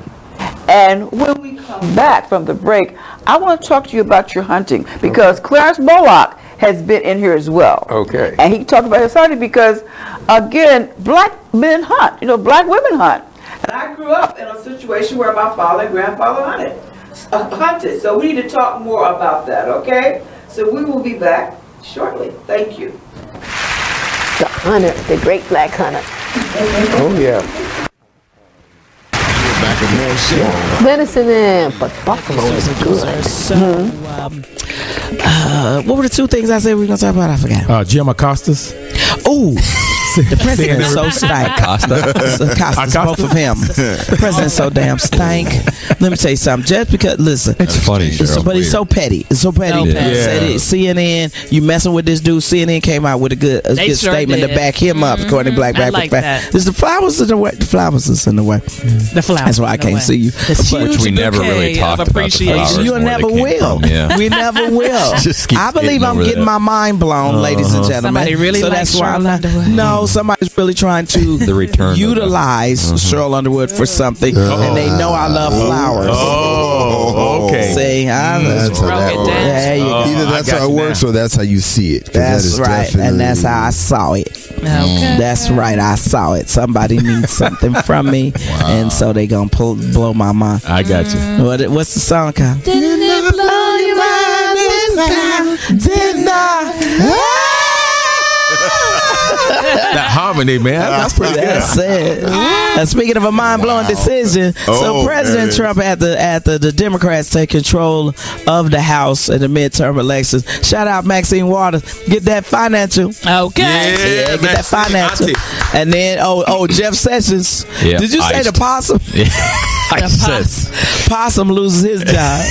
And when we come back from the break, I want to talk to you about your hunting, because Clarence Bullock has been in here as well. Okay. And he talked about his hunting because, again, black men hunt, black women hunt. And I grew up in a situation where my father and grandfather hunted. So we need to talk more about that, okay? So we will be back shortly. Thank you. The hunter, the great black hunter. Oh, yeah. Venison but buffalo is good. So, what were the two things I said we were going to talk about? I forgot. Jim Acosta's. Oh, the president's so stank. Acosta, both of him. The president's so damn stank. Let me tell you something. Just because, listen, it's funny, but it's so petty. It's so petty. Said it, CNN, you messing with this dude. CNN came out with a good statement to back him up, according to Black like that. There's the flowers in the way. The flowers is in the way. The flowers. That's why I can't see you. Which we never really talked about. The flowers. You never will. We never will. I believe I'm getting my mind blown, ladies and gentlemen. Somebody really so that's why I'm not. No, somebody's really trying to utilize Cheryl Underwood for something, and they know I love flowers. Oh, okay. See, that's how that works. There you go. Either that's how it works or that's how you see it. That's right, and that's how I saw it. That's right. I saw it. Somebody needs something from me, and so they gonna blow my mind. I got you. What's the song called? Didn't it blow your mind this time? Didn't I? That harmony, man. That's pretty good. That's it. Speaking of a mind-blowing decision, so President Trump after the Democrats take control of the House in the midterm elections. Shout out Maxine Waters. Get that financial. Okay. Yeah, get that financial. And then Jeff Sessions. Yeah, did you say the possum? Possum loses his job.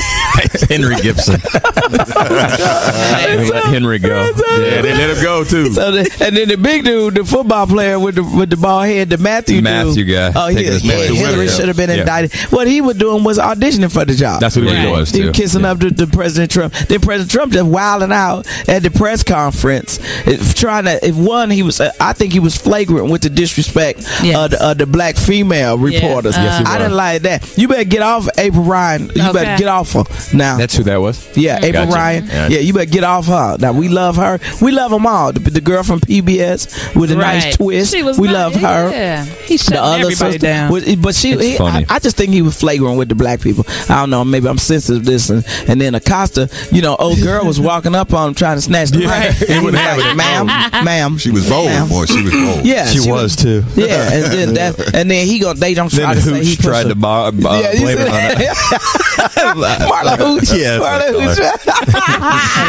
Henry Gibson. They let Henry go. Yeah, they let him go too. So and then the big dude, the football player with the bald head, the Matthew guy. Oh, Hillary should have been indicted. What he was doing was auditioning for the job. That's what he was too. He was kissing up to President Trump. Then President Trump just wilding out at the press conference, I think he was flagrant with the disrespect of the black female reporters. Yes, I didn't like that. You better get off April Ryan. You better get off her now. That's who that was? Yeah, April Ryan. Yeah, you better get off her. Now, we love her. We love them all. The girl from PBS with a nice twist. We love her. Yeah. He shut everybody down. But I just think he was flagrant with the black people. I don't know. Maybe I'm sensitive to this. And then Acosta, old girl was walking up on him trying to snatch the mic. He wouldn't have it. Ma'am. She was bold, boy. She was bold. Yeah, she was too. Yeah, and then they don't try to say he tried to blame it on it. Marla Hooch. Yeah.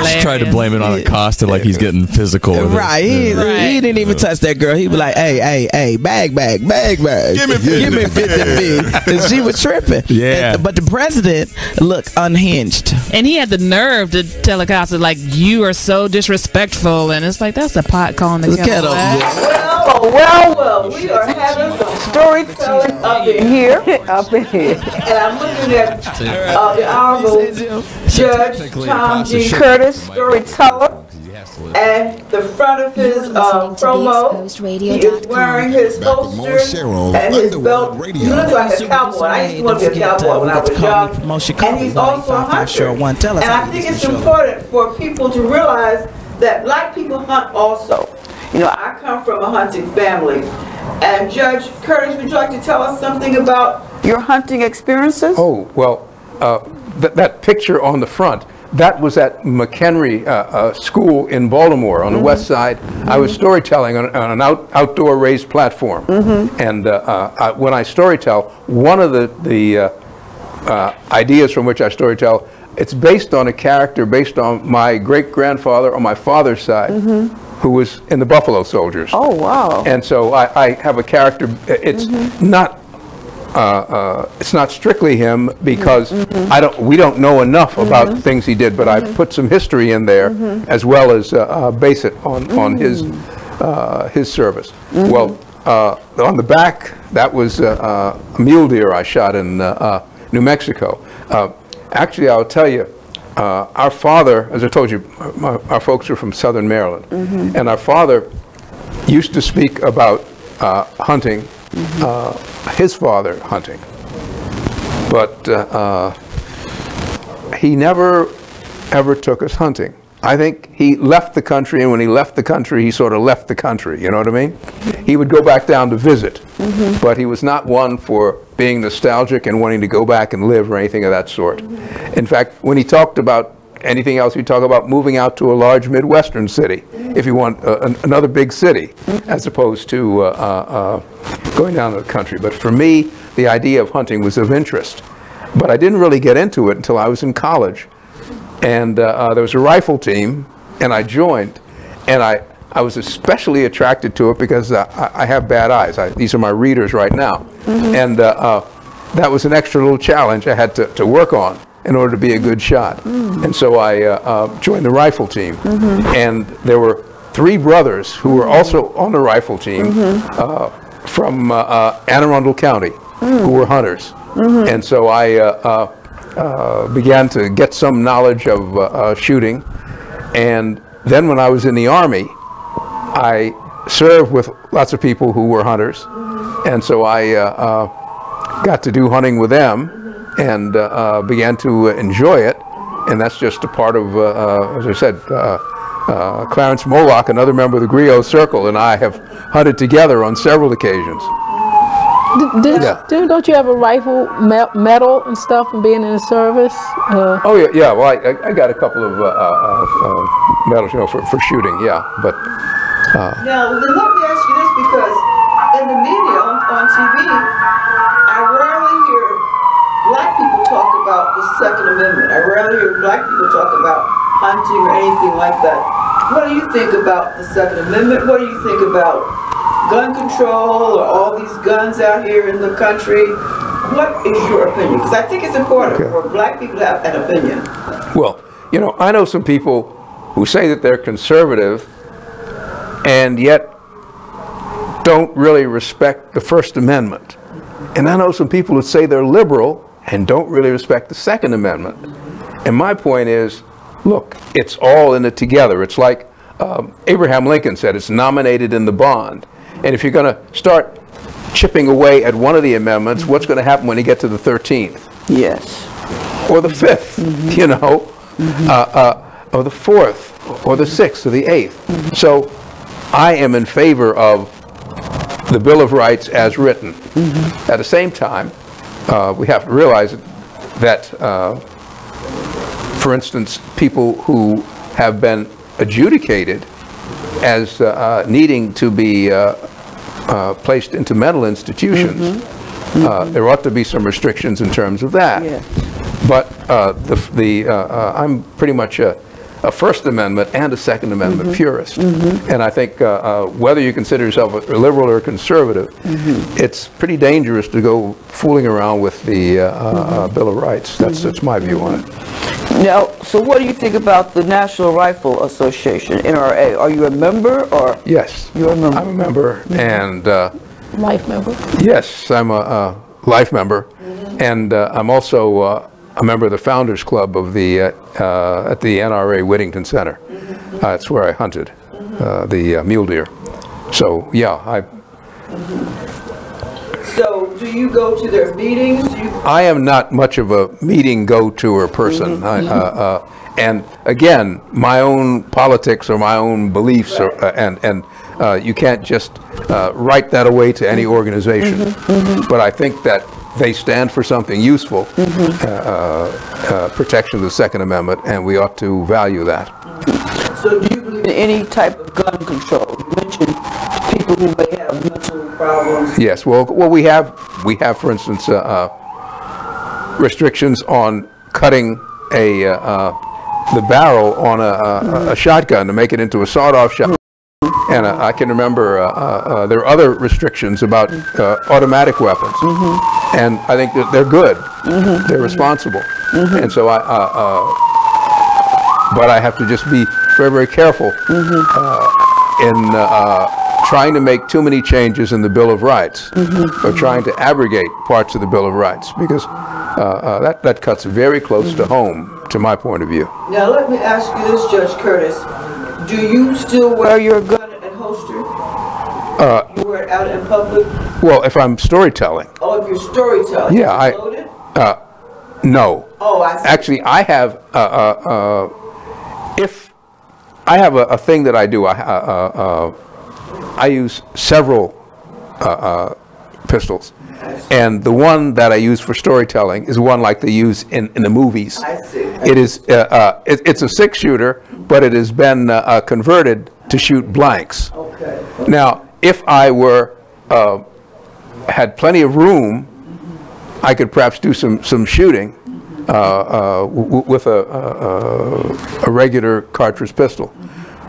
Just tried to blame it on Acosta like he's getting physical with right. it. He didn't even touch that girl. He was like, hey, bag. Give me 50. And she was tripping. Yeah. But the president looked unhinged. And he had the nerve to tell Acosta, like, you are so disrespectful. And it's like, that's the pot calling the kettle black. Well, we are having some storytelling up in here. And I'm looking at the Honorable Judge Tom G. Curtis, storyteller. And the front of his promo, he is wearing his holster and his belt. He looks like a cowboy. I used to want to be a cowboy when I was young. And he's also a hunter. And I think it's important for people to realize that black people hunt also. I come from a hunting family. And Judge Curtis, would you like to tell us something about your hunting experiences? Oh, well, that picture on the front, that was at McHenry School in Baltimore on the west side. I was storytelling on an outdoor raised platform. And when I storytell, one of the ideas from which I storytell, it's based on a character based on my great-grandfather on my father's side, who was in the Buffalo Soldiers. Oh, wow. And so I have a character, it's not strictly him because we don't know enough about things he did, but I put some history in there as well as base it on his service. Well, on the back, that was a mule deer I shot in New Mexico. Actually, I'll tell you, our father, as I told you, our folks are from Southern Maryland, and our father used to speak about hunting, his father hunting, but he never ever took us hunting. I think he left the country, and when he left the country, he sort of left the country, you know what I mean? He would go back down to visit, but he was not one for being nostalgic and wanting to go back and live or anything of that sort. In fact, when he talked about anything else, he'd talk about moving out to a large Midwestern city, if you want another big city, as opposed to going down to the country. But for me, the idea of hunting was of interest. But I didn't really get into it until I was in college. And there was a rifle team, and I joined. And I was especially attracted to it because I have bad eyes. These are my readers right now. And that was an extra little challenge I had to work on in order to be a good shot. And so I joined the rifle team. And there were 3 brothers who were also on the rifle team from Anne Arundel County who were hunters. And so I began to get some knowledge of shooting. And then when I was in the Army, I served with lots of people who were hunters. And so I got to do hunting with them and began to enjoy it. And that's just a part of, as I said, Clarence Moloch, another member of the Griot Circle, and I have hunted together on several occasions. Don't you have a rifle medal and stuff from being in the service? Oh yeah. Well, I got a couple of medals, for shooting. Yeah, but. Now, then let me ask you this, because in the media, on TV, I rarely hear black people talk about the Second Amendment. I rarely hear black people talk about hunting or anything like that. What do you think about the Second Amendment? What do you think about gun control or all these guns out here in the country? What is your opinion? Because I think it's important for black people to have an opinion. Well, I know some people who say that they're conservative and yet don't really respect the First Amendment. And I know some people who say they're liberal and don't really respect the Second Amendment. And my point is, look, it's all in it together. It's like Abraham Lincoln said, it's nominated in the bond. And if you're going to start chipping away at one of the amendments, what's going to happen when you get to the 13th? Yes. Or the 5th, or the 4th, or the 6th, or the 8th. So I am in favor of the Bill of Rights as written. At the same time, we have to realize that, for instance, people who have been adjudicated as needing to be placed into mental institutions, there ought to be some restrictions in terms of that. But I'm pretty much a First Amendment and a Second Amendment purist. And I think whether you consider yourself a liberal or a conservative, it's pretty dangerous to go fooling around with the Bill of Rights. That's my view on it. Now, so what do you think about the National Rifle Association, NRA? Are you a member or? Yes. You're a member. I'm a member and... life member? Yes, I'm a life member. And I'm also a member of the Founders Club of the at the NRA Whittington Center. That's where I hunted the mule deer. So yeah, So do you go to their meetings? I am not much of a meeting go-to person. And again, my own politics or my own beliefs, and you can't just write that away to any organization. But I think that they stand for something useful, protection of the Second Amendment, and we ought to value that. So do you believe in any type of gun control? You mentioned people who may have mental problems. Yes, well, we have, for instance, restrictions on cutting the barrel on a shotgun to make it into a sawed-off shotgun. And I can remember there are other restrictions about automatic weapons, and I think that they're good, they're responsible, and so but I have to just be very, very careful in trying to make too many changes in the Bill of Rights, or trying to abrogate parts of the Bill of Rights, because that cuts very close to home, to my point of view. Now let me ask you this, Judge Curtis. Do you still wear your gun and holster? You wear it out in public? Well, if I'm storytelling. Oh, if you're storytelling. Yeah, is it loaded? No. Oh, I see. Actually, I have if I have a thing that I do, I use several pistols, and the one that I use for storytelling is one like they use in the movies. I see. It is it's a 6-shooter, but it has been converted to shoot blanks. Okay. Now, if I were had plenty of room, I could perhaps do some shooting with a regular cartridge pistol.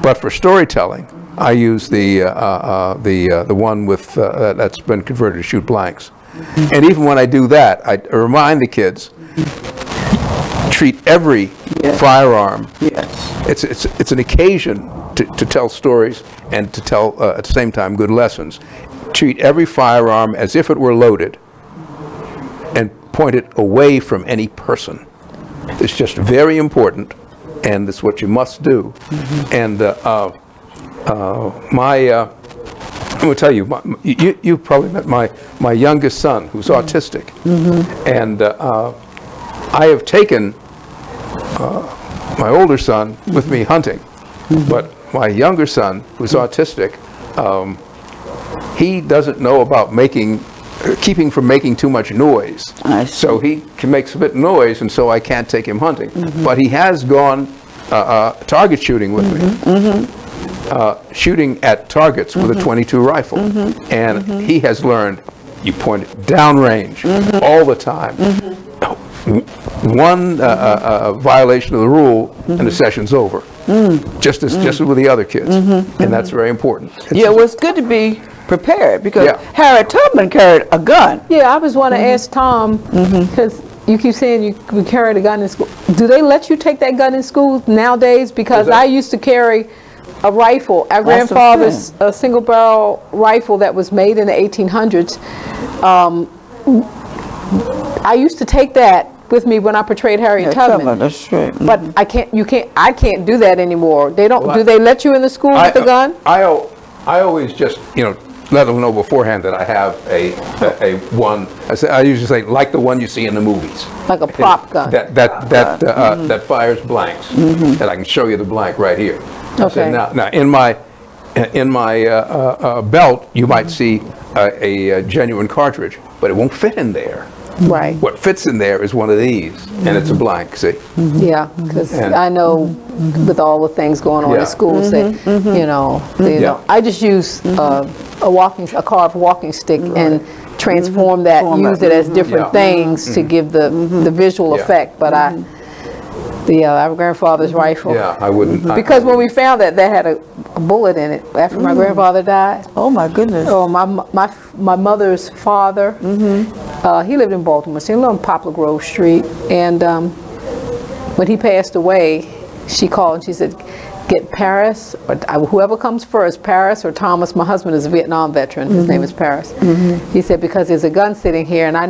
But for storytelling, I use the one with that's been converted to shoot blanks. And even when I do that, I remind the kids, treat every firearm. Yes. It's an occasion to tell stories and to tell at the same time good lessons. Treat every firearm as if it were loaded, and point it away from any person. It's just very important, and it's what you must do. And I'm going to tell you, you probably met my youngest son, who's autistic, and I have taken my older son with me hunting, But my younger son, who's autistic, he doesn't know about keeping from making too much noise. So he makes a bit of noise, and so I can't take him hunting. But he has gone target shooting with me, shooting at targets with a .22 rifle, and he has learned. You point it downrange all the time. One violation of the rule, and the session's over. Just as with the other kids, and that's very important. Well, it's good to be prepared because Harriet Tubman carried a gun. I was want to ask Tom because you keep saying you carried a gun in school. Do they let you take that gun in school nowadays? Because I used to carry a rifle, our grandfather's single barrel rifle that was made in the 1800s. I used to take that with me when I portrayed Harriet Tubman. That's right. But I can't do that anymore. They don't. Do they let you in the school with the gun? I always just let them know beforehand that I have a one. I usually say like the one you see in the movies. Like a prop gun. That fires blanks. And I can show you the blank right here. Okay. Now in my belt you might see a genuine cartridge, but it won't fit in there. Right. What fits in there is one of these, and it's a blank. See. Yeah, because I know with all the things going on in schools that I just use a carved walking stick and transform that, use it as different things to give the visual effect. But our grandfather's rifle. I wouldn't. Because when we found that had a bullet in it after my grandfather died. Oh my goodness. Oh, my mother's father. He lived in Baltimore, so he lived on Poplar Grove Street. And when he passed away, she called and she said, "Get Paris or whoever comes first, Paris or Thomas." My husband is a Vietnam veteran. His name is Paris. He said, "Because there's a gun sitting here, and I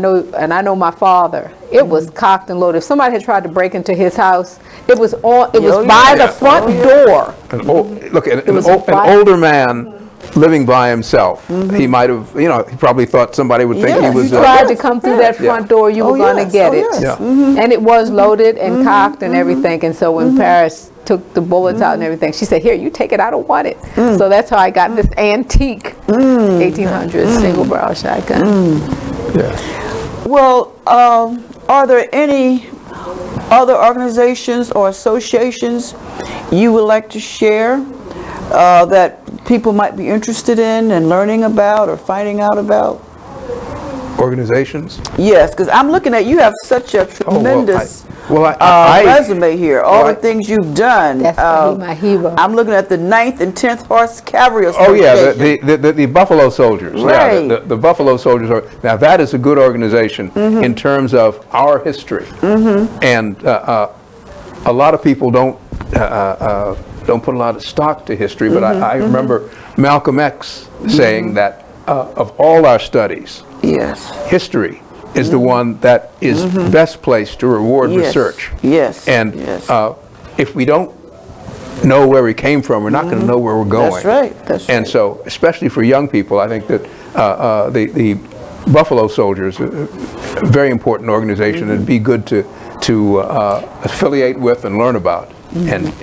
know my father. It was cocked and loaded. If somebody had tried to break into his house, it was on. It was by the front door. An older man living by himself. He might have, he probably thought somebody would think he was. If you tried to come through that front door, you were going to get it. And it was loaded and cocked and everything. And so when Paris took the bullets out and everything, she said, "Here, you take it. I don't want it." So that's how I got this antique 1800s single barrel shotgun. Well, are there any other organizations or associations you would like to share that people might be interested in and learning about or finding out about? Organizations? Yes, because I'm looking at you have such a tremendous resume here. All the things you've done. That's my hero. I'm looking at the 9th and 10th Horse Cavalry Association. Oh yeah, the Buffalo Soldiers. Right. Yeah, the Buffalo Soldiers are. Now that is a good organization in terms of our history, and a lot of people don't put a lot of stock to history. But I remember Malcolm X saying that of all our studies, history is the one that is best placed to reward research. And if we don't know where we came from, we're not going to know where we're going. That's right. And so, especially for young people, I think that the Buffalo Soldiers are a very important organization, and it'd be good to affiliate with and learn about. And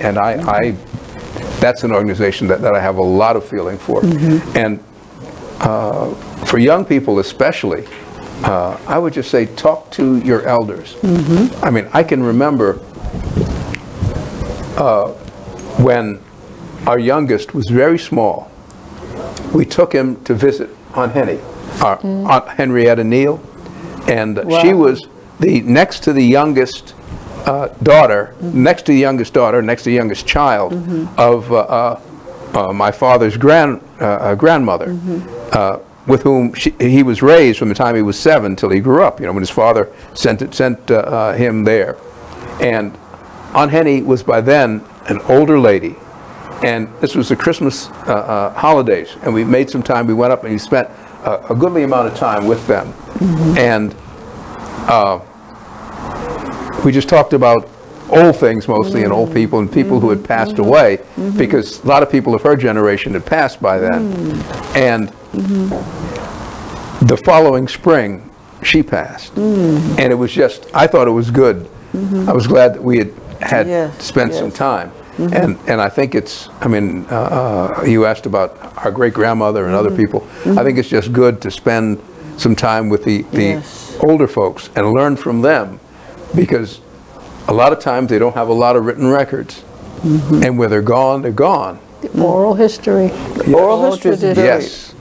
that's an organization that I have a lot of feeling for. And for young people especially, I would just say talk to your elders. I mean, I can remember when our youngest was very small, we took him to visit Aunt Henny, our Aunt Henrietta Neal, and she was next to the youngest daughter, next to the youngest child of my father's grandmother, with whom he was raised from the time he was 7 till he grew up. When his father sent him there, and Aunt Henny was by then an older lady, and this was the Christmas holidays, and we made some time. We went up and we spent a goodly amount of time with them, and we just talked about old things mostly, and old people and people who had passed away, because a lot of people of her generation had passed by then. And the following spring, she passed. And it was just, I thought it was good. I was glad that we had spent some time. And I think it's, I mean, you asked about our great-grandmother and other people. I think it's just good to spend some time with the older folks and learn from them, because a lot of times they don't have a lot of written records. And where they're gone, they're gone. The oral history. Oral history is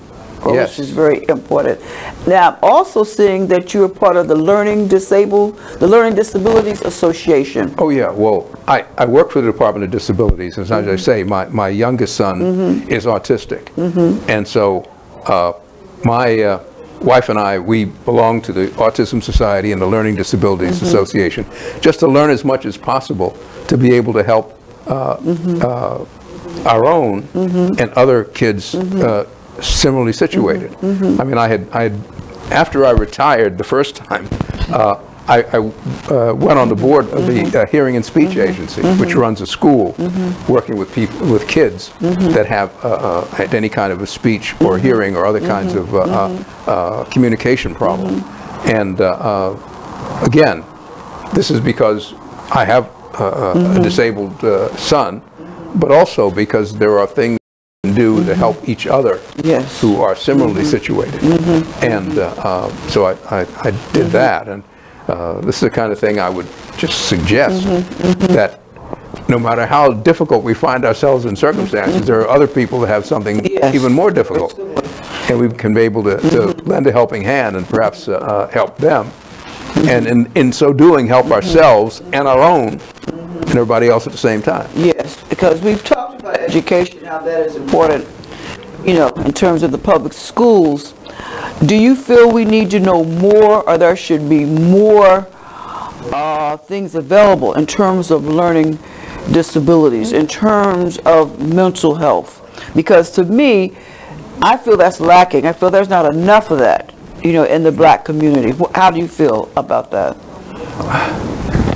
Yes. very important. Now, I'm also seeing that you are part of the Learning Disabilities Association. Oh yeah, well, I work for the Department of Disabilities, and as I say, my youngest son is autistic. And so my wife and I, we belong to the Autism Society and the Learning Disabilities Association, just to learn as much as possible to be able to help our own and other kids similarly situated. I mean, I had after I retired the first time, I went on the board of the Hearing and Speech Agency, which runs a school working with people, with kids that have any kind of a speech or hearing or other kinds of communication problem. And again, this is because I have a disabled son, but also because there are things we can do to help each other who are similarly situated. And so I did that. And this is the kind of thing I would just suggest, that no matter how difficult we find ourselves in circumstances, there are other people that have something even more difficult. And we can be able to lend a helping hand and perhaps help them. And in so doing, help ourselves and our own and everybody else at the same time. Yes, because we've talked about education, how that is important, you know, in terms of the public schools. Do you feel we need to know more, or there should be more things available in terms of learning disabilities, in terms of mental health? Because to me, I feel that's lacking. I feel there's not enough of that, you know, in the black community. How do you feel about that?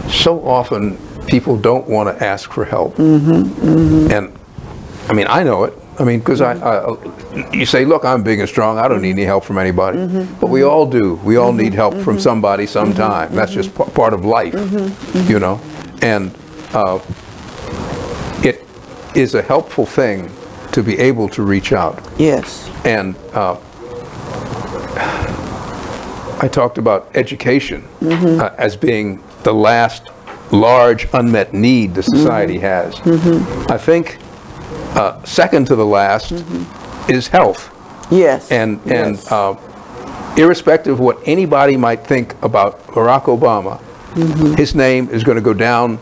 So often people don't want to ask for help. And I mean, I know it. I mean, because you say, look, I'm big and strong, I don't need any help from anybody. But we all do. We all need help from somebody sometime. That's just part of life, you know. And it is a helpful thing to be able to reach out. Yes. And I talked about education as being the last large unmet need the society has. I think second to the last is health. Yes. And irrespective of what anybody might think about Barack Obama, his name is going to go down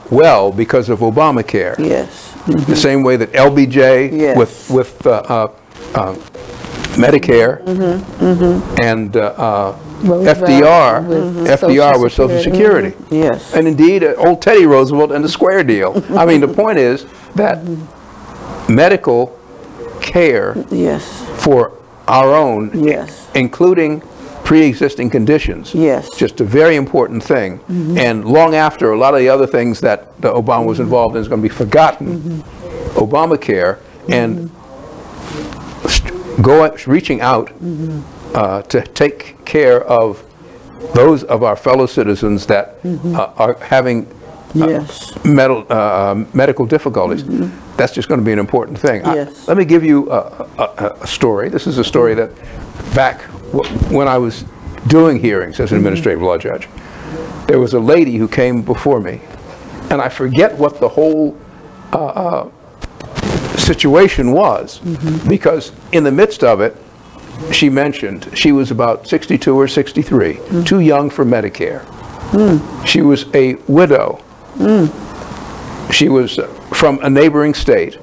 well because of Obamacare. Yes. The same way that LBJ with Medicare and FDR with Social Security. Yes. And indeed, old Teddy Roosevelt and the Square Deal. I mean, the point is that medical care for our own, including pre-existing conditions, just a very important thing. And long after a lot of the other things that Obama was involved in is going to be forgotten, Obamacare and reaching out to take care of those of our fellow citizens that are having medical difficulties. That's just going to be an important thing. Let me give you a story. This is a story that back when I was doing hearings as an administrative law judge, there was a lady who came before me, and I forget what the whole situation was, because in the midst of it, she mentioned she was about 62 or 63, too young for Medicare. She was a widow. She was from a neighboring state.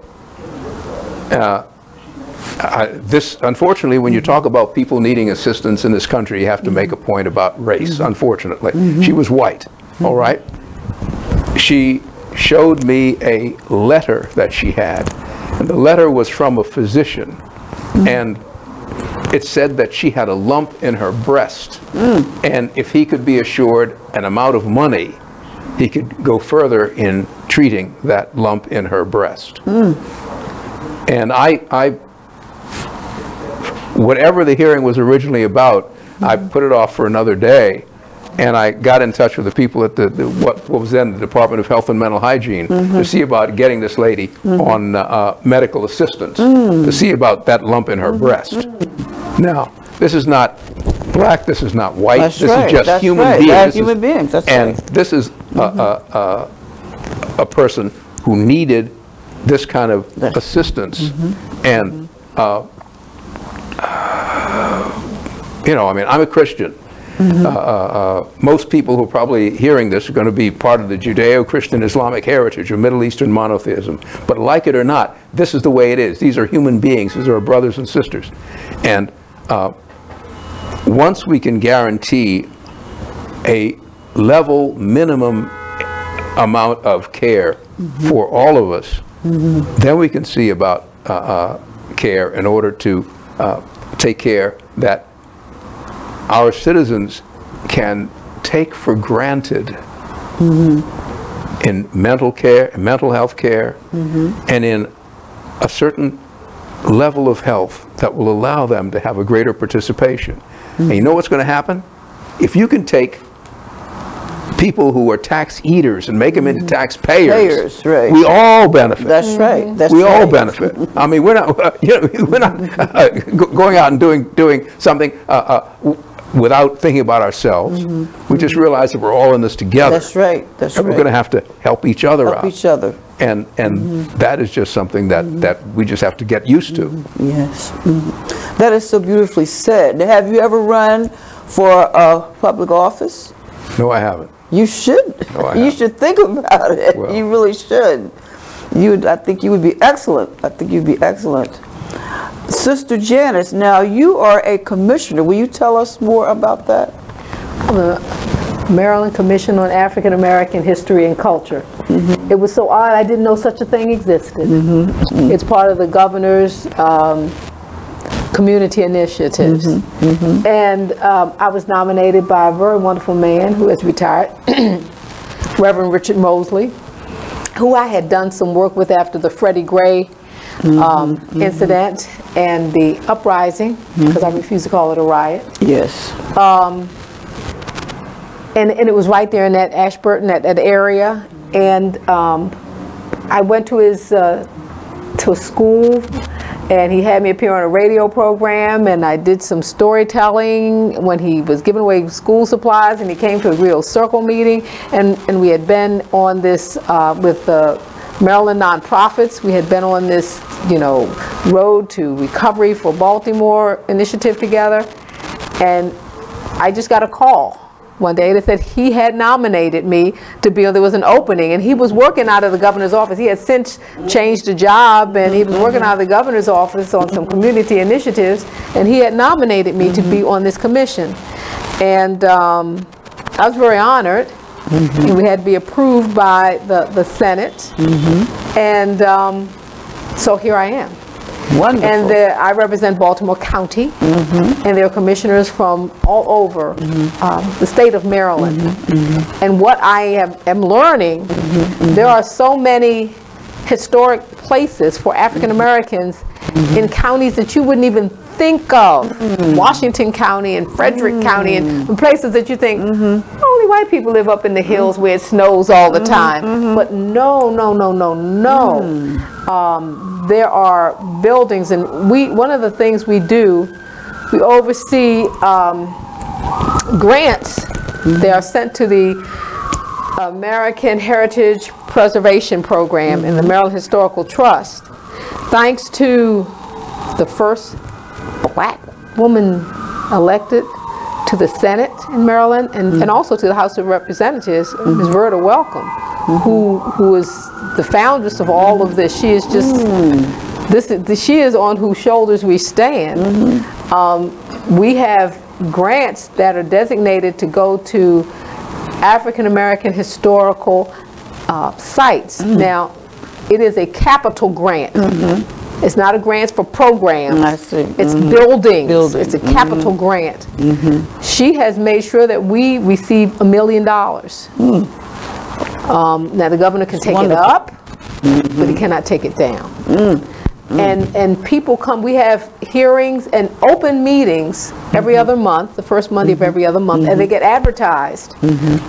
This, unfortunately, when you talk about people needing assistance in this country, you have to make a point about race, unfortunately. She was white, all right? She showed me a letter that she had, and the letter was from a physician, and it said that she had a lump in her breast, and if he could be assured an amount of money, he could go further in treating that lump in her breast. And whatever the hearing was originally about, I put it off for another day, And I got in touch with the people at what was then the Department of Health and Mental Hygiene to see about getting this lady on medical assistance, to see about that lump in her breast. Now, this is not black, this is not white, this is just human beings. That's human beings. That's and this is a person who needed this kind of assistance. And, you know, I mean, I'm a Christian. Most people who are probably hearing this are going to be part of the Judeo-Christian Islamic heritage or Middle Eastern monotheism. But like it or not, this is the way it is. These are human beings. These are our brothers and sisters. And once we can guarantee a level minimum amount of care for all of us, then we can see about care in order to take care that our citizens can take for granted in mental care, mental health care, and in a certain level of health that will allow them to have a greater participation. And you know what's going to happen? If you can take people who are tax eaters and make them into taxpayers, we all benefit. That's right. That's we all benefit. I mean, we're not, you know, we're not going out and doing something without thinking about ourselves. We just realize that we're all in this together. That's right. That's and right. Mm-hmm. we're going to have to help each other out. Help each other. And that is just something that we just have to get used to. Yes. That is so beautifully said. Have you ever run for a public office? No, I haven't. You should. No, I you should think about it. Well. You really should. I think you would be excellent. I think you'd be excellent. Sister Janice, now you are a commissioner. Will you tell us more about that? I'm a Maryland Commission on African American History and Culture. It was so odd, I didn't know such a thing existed. It's part of the governor's community initiatives. And I was nominated by a very wonderful man who has retired, Reverend Richard Mosley, who I had done some work with after the Freddie Gray incident and the uprising, because I refuse to call it a riot. Yes. And it was right there in that Ashburton, that area. And I went to his to a school, and he had me appear on a radio program, and I did some storytelling when he was giving away school supplies, and he came to a Griot Circle meeting, and we had been on this with the Maryland nonprofits. We had been on this, you know, Road to Recovery for Baltimore initiative together, and I just got a call one day that said he had nominated me to be, there was an opening, and he was working out of the governor's office. He had since changed the job, and he was working out of the governor's office on some community initiatives, and he had nominated me to be on this commission. And I was very honored. And we had to be approved by the Senate. And so here I am. Wonderful. And I represent Baltimore County, and there are commissioners from all over the state of Maryland. And what I am learning, there are so many historic places for African Americans in counties that you wouldn't even think of. Washington County and Frederick County, and places that you think, only white people live up in the hills where it snows all the time. But no. There are buildings, and one of the things we do, we oversee grants. They are sent to the American Heritage Preservation Program in the Maryland Historical Trust. Thanks to the first black woman elected to the Senate in Maryland, and also to the House of Representatives, Ms. Verda Welcome, who is the foundress of all of this. She is just, she is on whose shoulders we stand. We have grants that are designated to go to African American historical sites. Now, it is a capital grant. It's not a grant for programs. I see. It's buildings. It's a capital grant. She has made sure that we receive $1 million. Now the governor can take it up, but he cannot take it down. And people come. We have hearings and open meetings every other month, the first Monday of every other month, and they get advertised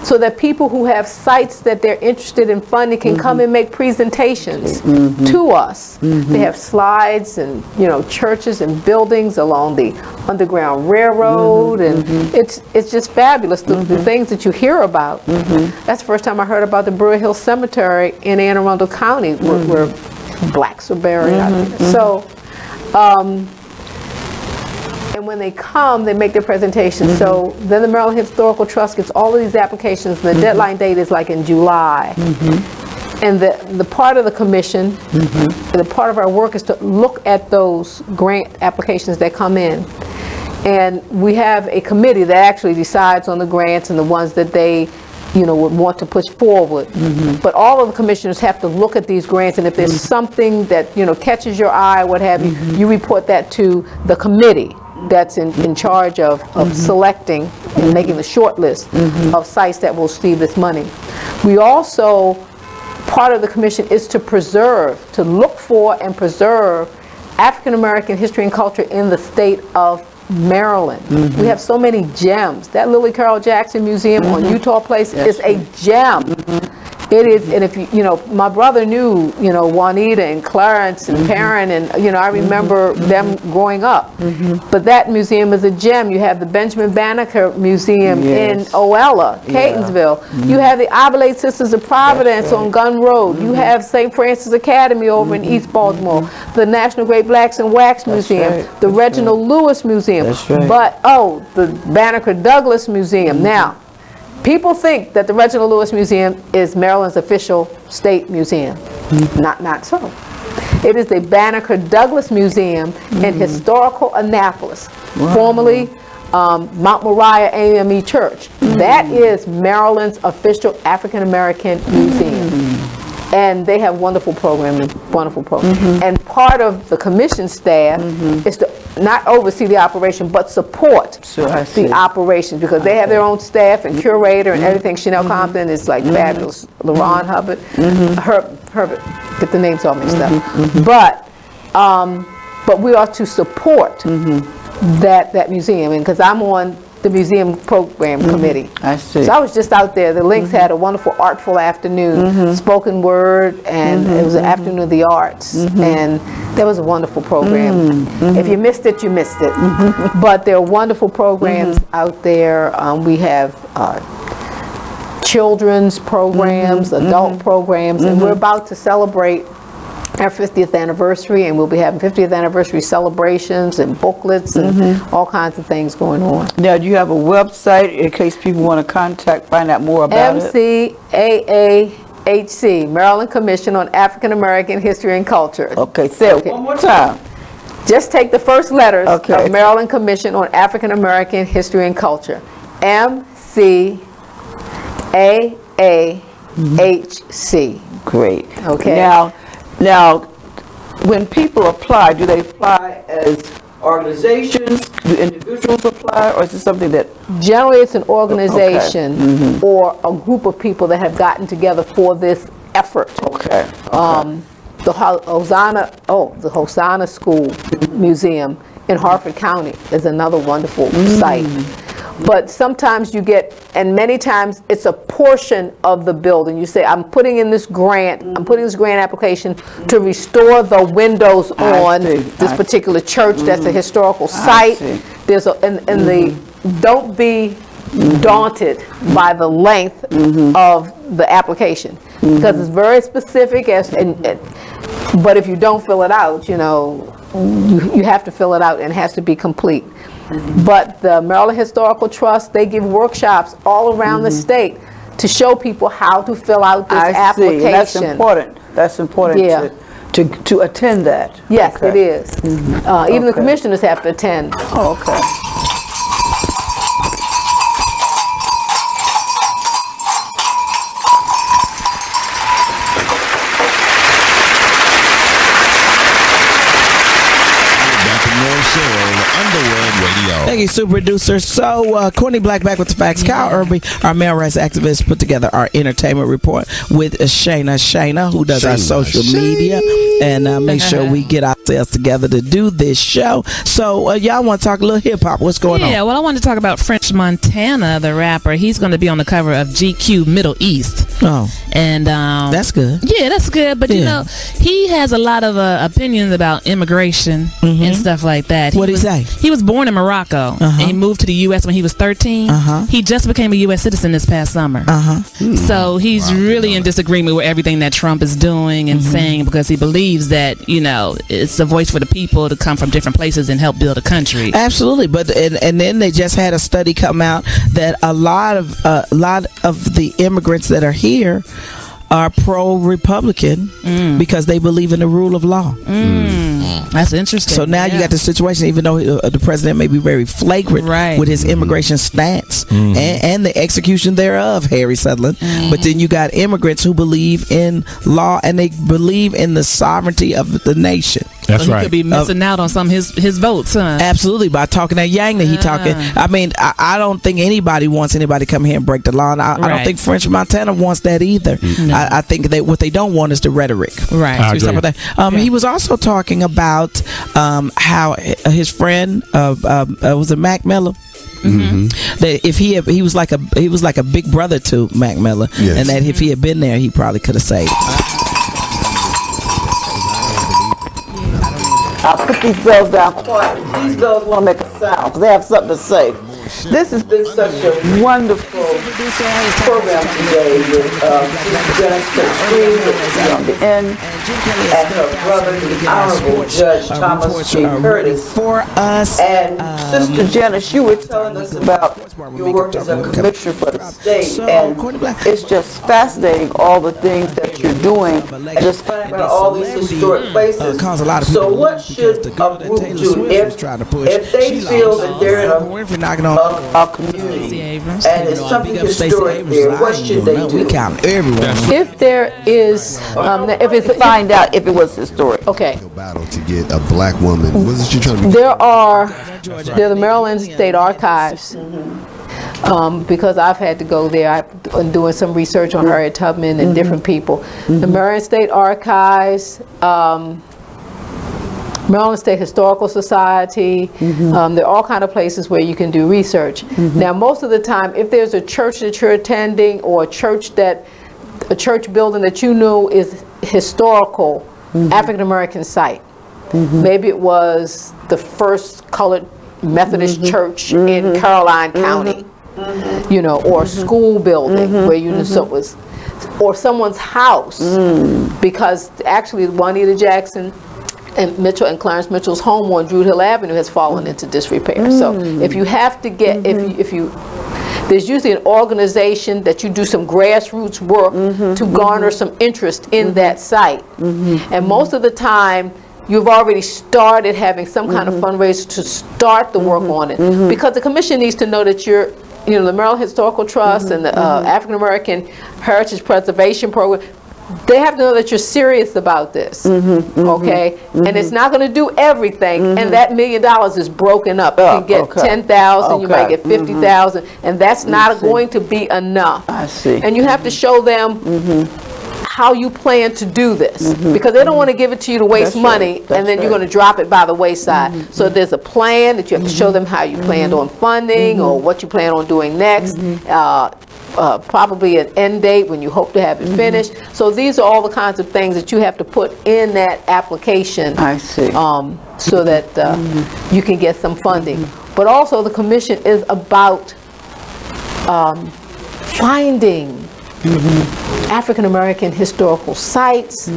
so that people who have sites that they're interested in funding can come and make presentations to us. They have slides and, you know, churches and buildings along the Underground Railroad, and it's just fabulous, the things that you hear about. That's the first time I heard about the Brewer Hill Cemetery in Anne Arundel County, where blacks are buried out there. So, and when they come, they make their presentation. So then the Maryland Historical Trust gets all of these applications. The deadline date is like in July. And the part of the commission, the part of our work is to look at those grant applications that come in. And we have a committee that actually decides on the grants and the ones that they, you know, would want to push forward. But all of the commissioners have to look at these grants, and if there's something that, you know, catches your eye, what have you, you report that to the committee that's in charge of selecting and making the short list of sites that will receive this money. We also, part of the commission is to preserve, to look for and preserve African American history and culture in the state of Maryland. We have so many gems. That Lily Carroll Jackson Museum on Utah Place is a gem. It is, and if you know, my brother knew, you know, Juanita and Clarence and Perrin, and, you know, I remember them growing up. But that museum is a gem. You have the Benjamin Banneker Museum in Oella, Catonsville. You have the Oblate Sisters of Providence on Gun Road. You have St. Francis Academy over in East Baltimore. The National Great Blacks and Wax Museum. The Reginald Lewis Museum. But, oh, the Banneker Douglas Museum. Now, people think that the Reginald Lewis Museum is Maryland's official state museum. Not so. It is the Banneker Douglas Museum in historical Annapolis, formerly Mount Moriah AME Church. That is Maryland's official African American museum. And they have wonderful programming, And part of the commission staff is to not oversee the operation, but support the operation, because they have their own staff and curator and everything. Chanel Compton is like fabulous. LaRon Hubbard, Herbert, get the names all mixed up. But we are to support that museum, and because I'm on the museum program committee. I see. So I was just out there. The Links had a wonderful artful afternoon, spoken word, and it was an afternoon of the arts, and that was a wonderful program. If you missed it, you missed it. But there are wonderful programs out there. We have children's programs, adult programs, and we're about to celebrate our 50th anniversary, and we'll be having 50th anniversary celebrations and booklets and all kinds of things going on. Now, do you have a website in case people want to find out more about it? MCAAHC, Maryland Commission on African American History and Culture. Okay, say it one more time. Just take the first letters of Maryland Commission on African American History and Culture. MCAAHC. Great. Okay. Now, when people apply, do they apply as organizations? Do individuals apply, or is it something that... Generally, it's an organization or a group of people that have gotten together for this effort. The Hosanna School Museum in Harford County is another wonderful site. But sometimes you get, and many times it's a portion of the building. You say, I'm putting in this grant, I'm putting this grant application to restore the windows on this particular church that's a historical site. There's a, and don't be daunted by the length of the application, because it's very specific, but if you don't fill it out, you know, you have to fill it out, and it has to be complete. But the Maryland Historical Trust, they give workshops all around the state to show people how to fill out this application. That's important. That's important to attend that. Yes, it is. Even the commissioners have to attend. Oh, okay. Thank you, super producer. So, Courtney Black back with the facts. Kyle Irby, our male rights activist, put together our entertainment report with Shayna, who does our social media, and make sure we get ourselves together to do this show. So, y'all want to talk a little hip hop? What's going on? Yeah, well, I wanted to talk about French Montana, the rapper. He's going to be on the cover of GQ Middle East. Oh, and that's good. Yeah, that's good. But you know, he has a lot of opinions about immigration and stuff like that. What did he say? He was born in Morocco and he moved to the U.S. when he was 13. He just became a U.S. citizen this past summer. So he's really in disagreement with everything that Trump is doing and saying, because he believes that, you know, it's a voice for the people to come from different places and help build a country. Absolutely. But and then they just had a study come out that a lot of the immigrants that are here are pro-Republican because they believe in the rule of law. That's interesting. So now you got the situation, even though the president may be very flagrant with his immigration stance and the execution thereof, Harry Sutherland, but then you got immigrants who believe in law and they believe in the sovereignty of the nation. That's He could be missing out on some of his votes, huh? Absolutely, by talking that yang that he talking. I mean, I don't think anybody wants anybody to come here and break the law, and I don't think French Montana wants that either. I think that what they don't want is the rhetoric. Right. He was also talking about how his friend was it Mac Miller. That if he was like a big brother to Mac Miller, and that if he had been there, he probably could have saved it. I'll put these bells down quiet. These bells want to make a sound because they have something to say. This has been such a wonderful program today with Janice Greene on the end and her brother, the Honorable Judge Thomas G. Curtis. For us. And Sister Janice, you were telling us about your work as a commissioner for the state, and it's just fascinating all the things that you're doing and just finding out all these historic places. So what should a group do if they feel that they're in a community and it's something historic there? What should they do? If there is, if it's find out if it was historic. Okay. Battle to get a black woman. What is you trying to? There are the Maryland State Archives. Because I've had to go there. I'm doing some research on Harriet Tubman and different people. The Maryland State Archives, Maryland State Historical Society. There are all kind of places where you can do research. Now, most of the time, if there's a church that you're attending or a church building that you know is historical, African American site. Maybe it was the first colored Methodist church in Caroline County, you know, or a school building where you know it was, or someone's house, because actually Juanita Jackson and Mitchell and Clarence Mitchell's home on Druid Hill Avenue has fallen into disrepair. So if you have to get, if you there's usually an organization that you do some grassroots work to garner some interest in that site. And most of the time, you've already started having some kind of fundraiser to start the work on it. Because the commission needs to know that you're, you know, the Maryland Historical Trust and the African American Heritage Preservation Program, they have to know that you're serious about this, okay? And it's not going to do everything, and that $1 million is broken up. You can get 10,000, you might get 50,000, and that's not going to be enough. I see. And you have to show them how you plan to do this, because they don't want to give it to you to waste money, and then you're going to drop it by the wayside. So there's a plan that you have to show them how you planned on funding or what you plan on doing next. Probably an end date when you hope to have it finished. So these are all the kinds of things that you have to put in that application. I see. So that you can get some funding. But also the commission is about finding African American historical sites,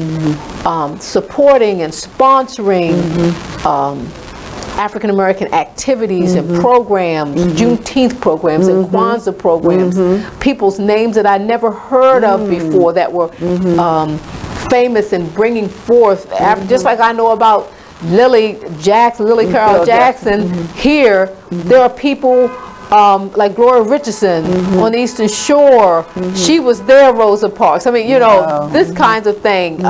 supporting and sponsoring African American activities and programs, Juneteenth programs and Kwanzaa programs, people's names that I never heard of before that were famous in bringing forth, just like I know about Lily Carol Jackson. Here, there are people like Gloria Richardson on the Eastern Shore. She was there, Rosa Parks. I mean, you know, this kinds of thing.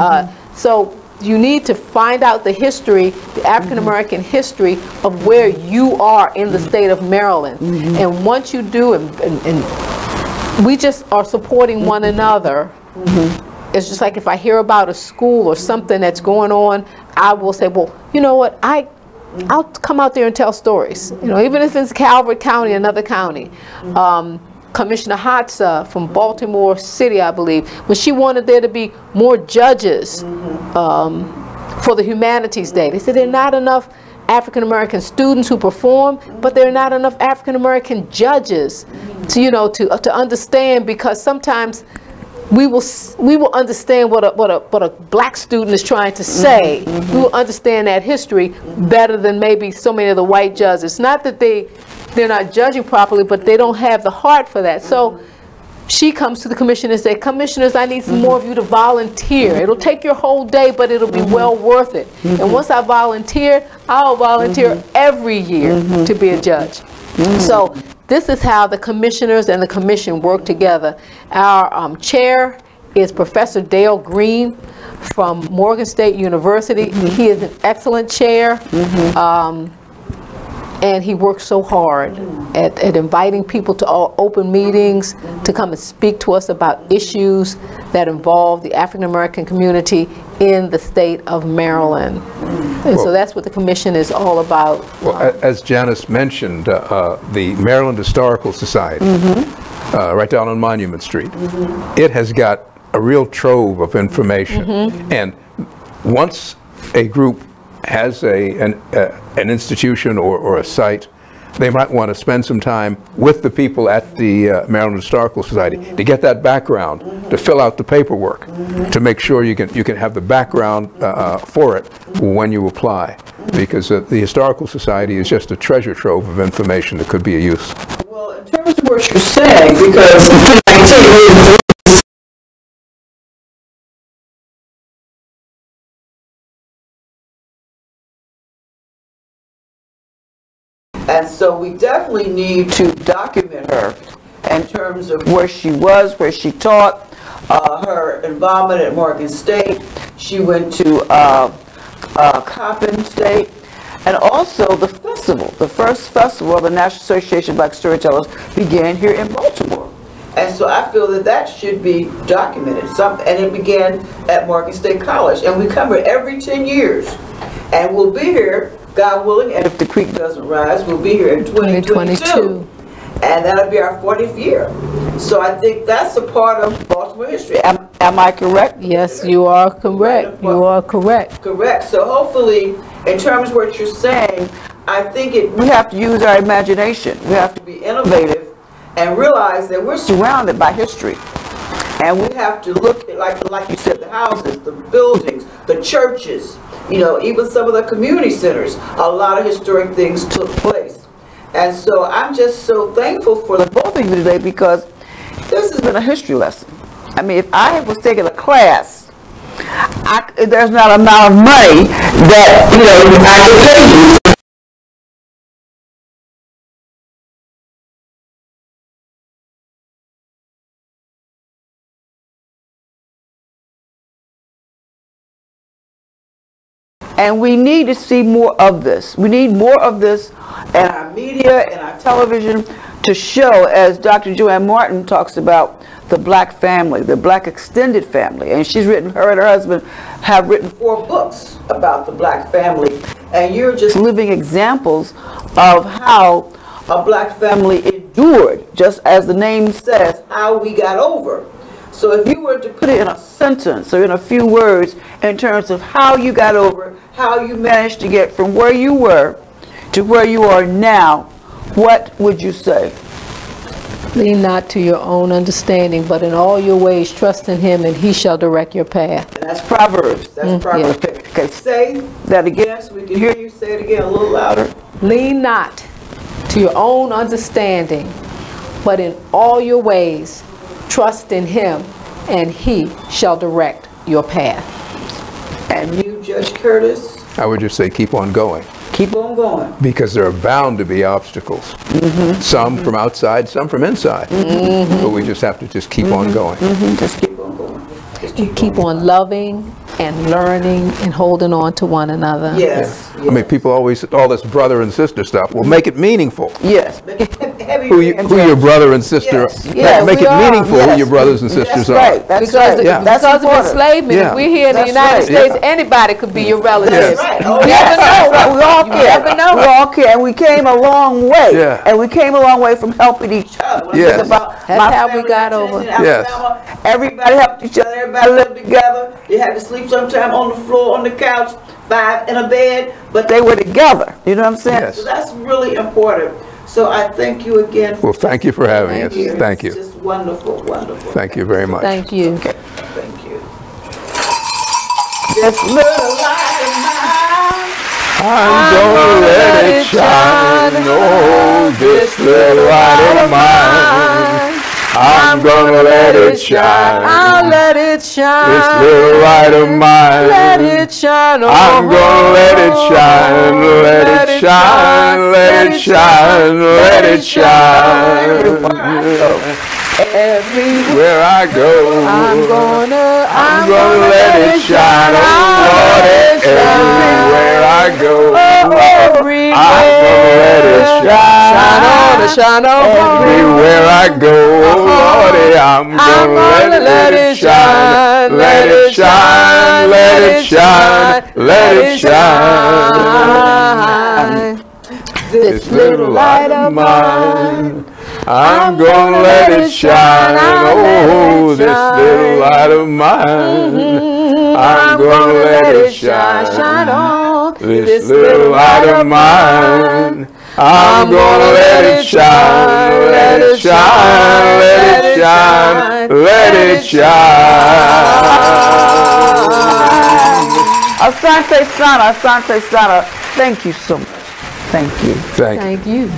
So you need to find out the history, the African American history of where you are in the state of Maryland. And once you do, and we just are supporting one another. It's just like if I hear about a school or something that's going on, I will say, well, you know what, I'll come out there and tell stories. You know, even if it's Calvert County, another county. Commissioner Hotza from Baltimore City, I believe, when she wanted there to be more judges for the Humanities Day. They said there are not enough African American students who perform, but there are not enough African American judges to, you know, to understand, because sometimes we will understand what a black student is trying to say. We will understand that history better than maybe so many of the white judges. It's not that they're not judging properly, but they don't have the heart for that. So she comes to the commission and says, commissioners, I need some more of you to volunteer. It'll take your whole day, but it'll be well worth it. And once I volunteer, I'll volunteer every year to be a judge. So this is how the commissioners and the commission work together. Our chair is Professor Dale Greene from Morgan State University. He is an excellent chair. And he works so hard at inviting people to all open meetings to come and speak to us about issues that involve the African American community in the state of Maryland. And so that's what the commission is all about. Well, as Janice mentioned, the Maryland Historical Society, right down on Monument Street, it has got a real trove of information. And once a group has an institution or a site, they might want to spend some time with the people at the Maryland Historical Society to get that background, to fill out the paperwork, to make sure you can have the background for it when you apply, because the Historical Society is just a treasure trove of information that could be of use. Well, in terms of what you're saying, because and so we definitely need to document her in terms of where she was, where she taught, her involvement at Morgan State. She went to Coppin State, and also the festival. The first festival of the National Association of Black Storytellers began here in Baltimore. And so I feel that that should be documented. And it began at Morgan State College. And we come here every 10 years. And we'll be here, God willing, and if the creek doesn't rise, we'll be here in 2022. And that'll be our 40th year. So I think that's a part of Baltimore history. Am I correct? Yes, you are correct. You are correct. Correct. So hopefully, in terms of what you're saying, I think we have to use our imagination. We have to be innovative and realize that we're surrounded by history. And we have to look at, like you said, the houses, the buildings, the churches, you know, even some of the community centers. A lot of historic things took place. And so I'm just so thankful for the both of you today, because this has been a history lesson. I mean, if I was taking a class, there's not an amount of money that, you know, I could pay you. And we need to see more of this. We need more of this in our media and our television to show, as Dr. Joanne Martin talks about, the black family, the black extended family. And she's written, her and her husband have written 4 books about the black family. And you're just living examples of how a black family endured, just as the name says, how we got over. So if you were to put it in a sentence or in a few words in terms of how you got over, how you managed to get from where you were to where you are now, what would you say? Lean not to your own understanding, but in all your ways trust in him, and he shall direct your path. And that's Proverbs. That's Proverbs. Yeah. Okay, say that again so we can hear you say it again a little louder. Lean not to your own understanding, but in all your ways trust in him, and he shall direct your path. And you, Judge Curtis? I would just say keep on going. Keep on going. Because there are bound to be obstacles. Some from outside, some from inside. But we just have to just keep on going. Just keep on going. You keep on loving, and learning and holding on to one another. Yes. I mean, people always, all this brother and sister stuff. Well, make it meaningful. Yes. Who your brother and sister are. Yes, make it meaningful yes. who your brothers and sisters That's are. right. That's right. Yeah. Because of enslavement, Yeah. if we're here in the That's United right. States, anybody could be your relative. Yes. Right. You never know. We all You care. never know. We all care, and we came a long way. Yeah. And we came a long way from helping each other. When I Yes. think about That's my how we family got in over. Yes. Alabama, everybody helped each other. Everybody lived together. You had to sleep sometime on the floor, on the couch, 5 in a bed, but they were together. You know what I'm saying? Yes. So that's really important. So I thank you again. Well, thank you for having us. Thank you. It's just wonderful, wonderful. Thank you very much. Thank you. Okay. Thank you. This little light of mine, I'm gonna let it shine. Oh, this little light of mine. I'm gonna let it shine. I'll let it shine. This little light of mine. Let it shine. I'm gonna let it shine. Let it shine. Let it shine. Let it shine. Everywhere I go, I'm gonna let it shine. Oh, Lord, everywhere I go, I'm gonna let it shine. Shine on. Everywhere I go, oh, Lordy, I'm gonna let it shine. Let it shine. Let it shine. Let it shine. This little light of mine, I'm gonna let it shine. Oh, this little light of mine, I'm gonna let it shine. This little light of mine, I'm gonna let it shine. Let it shine. Let it shine. Let it shine. Asante Sana, Asante Sana. Thank you so much. Thank you. Thank you.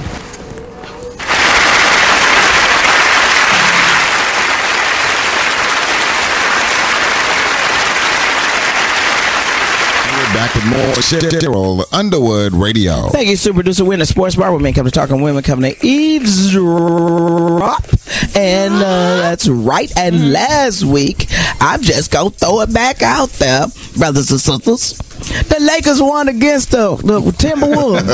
Back with more Cheryl Underwood Radio. Thank you, super producer. We're in the sports bar. Women come to talking women, coming to eavesdrop. And that's right. And last week, I'm just going to throw it back out there, brothers and sisters. The Lakers won against the Timberwolves.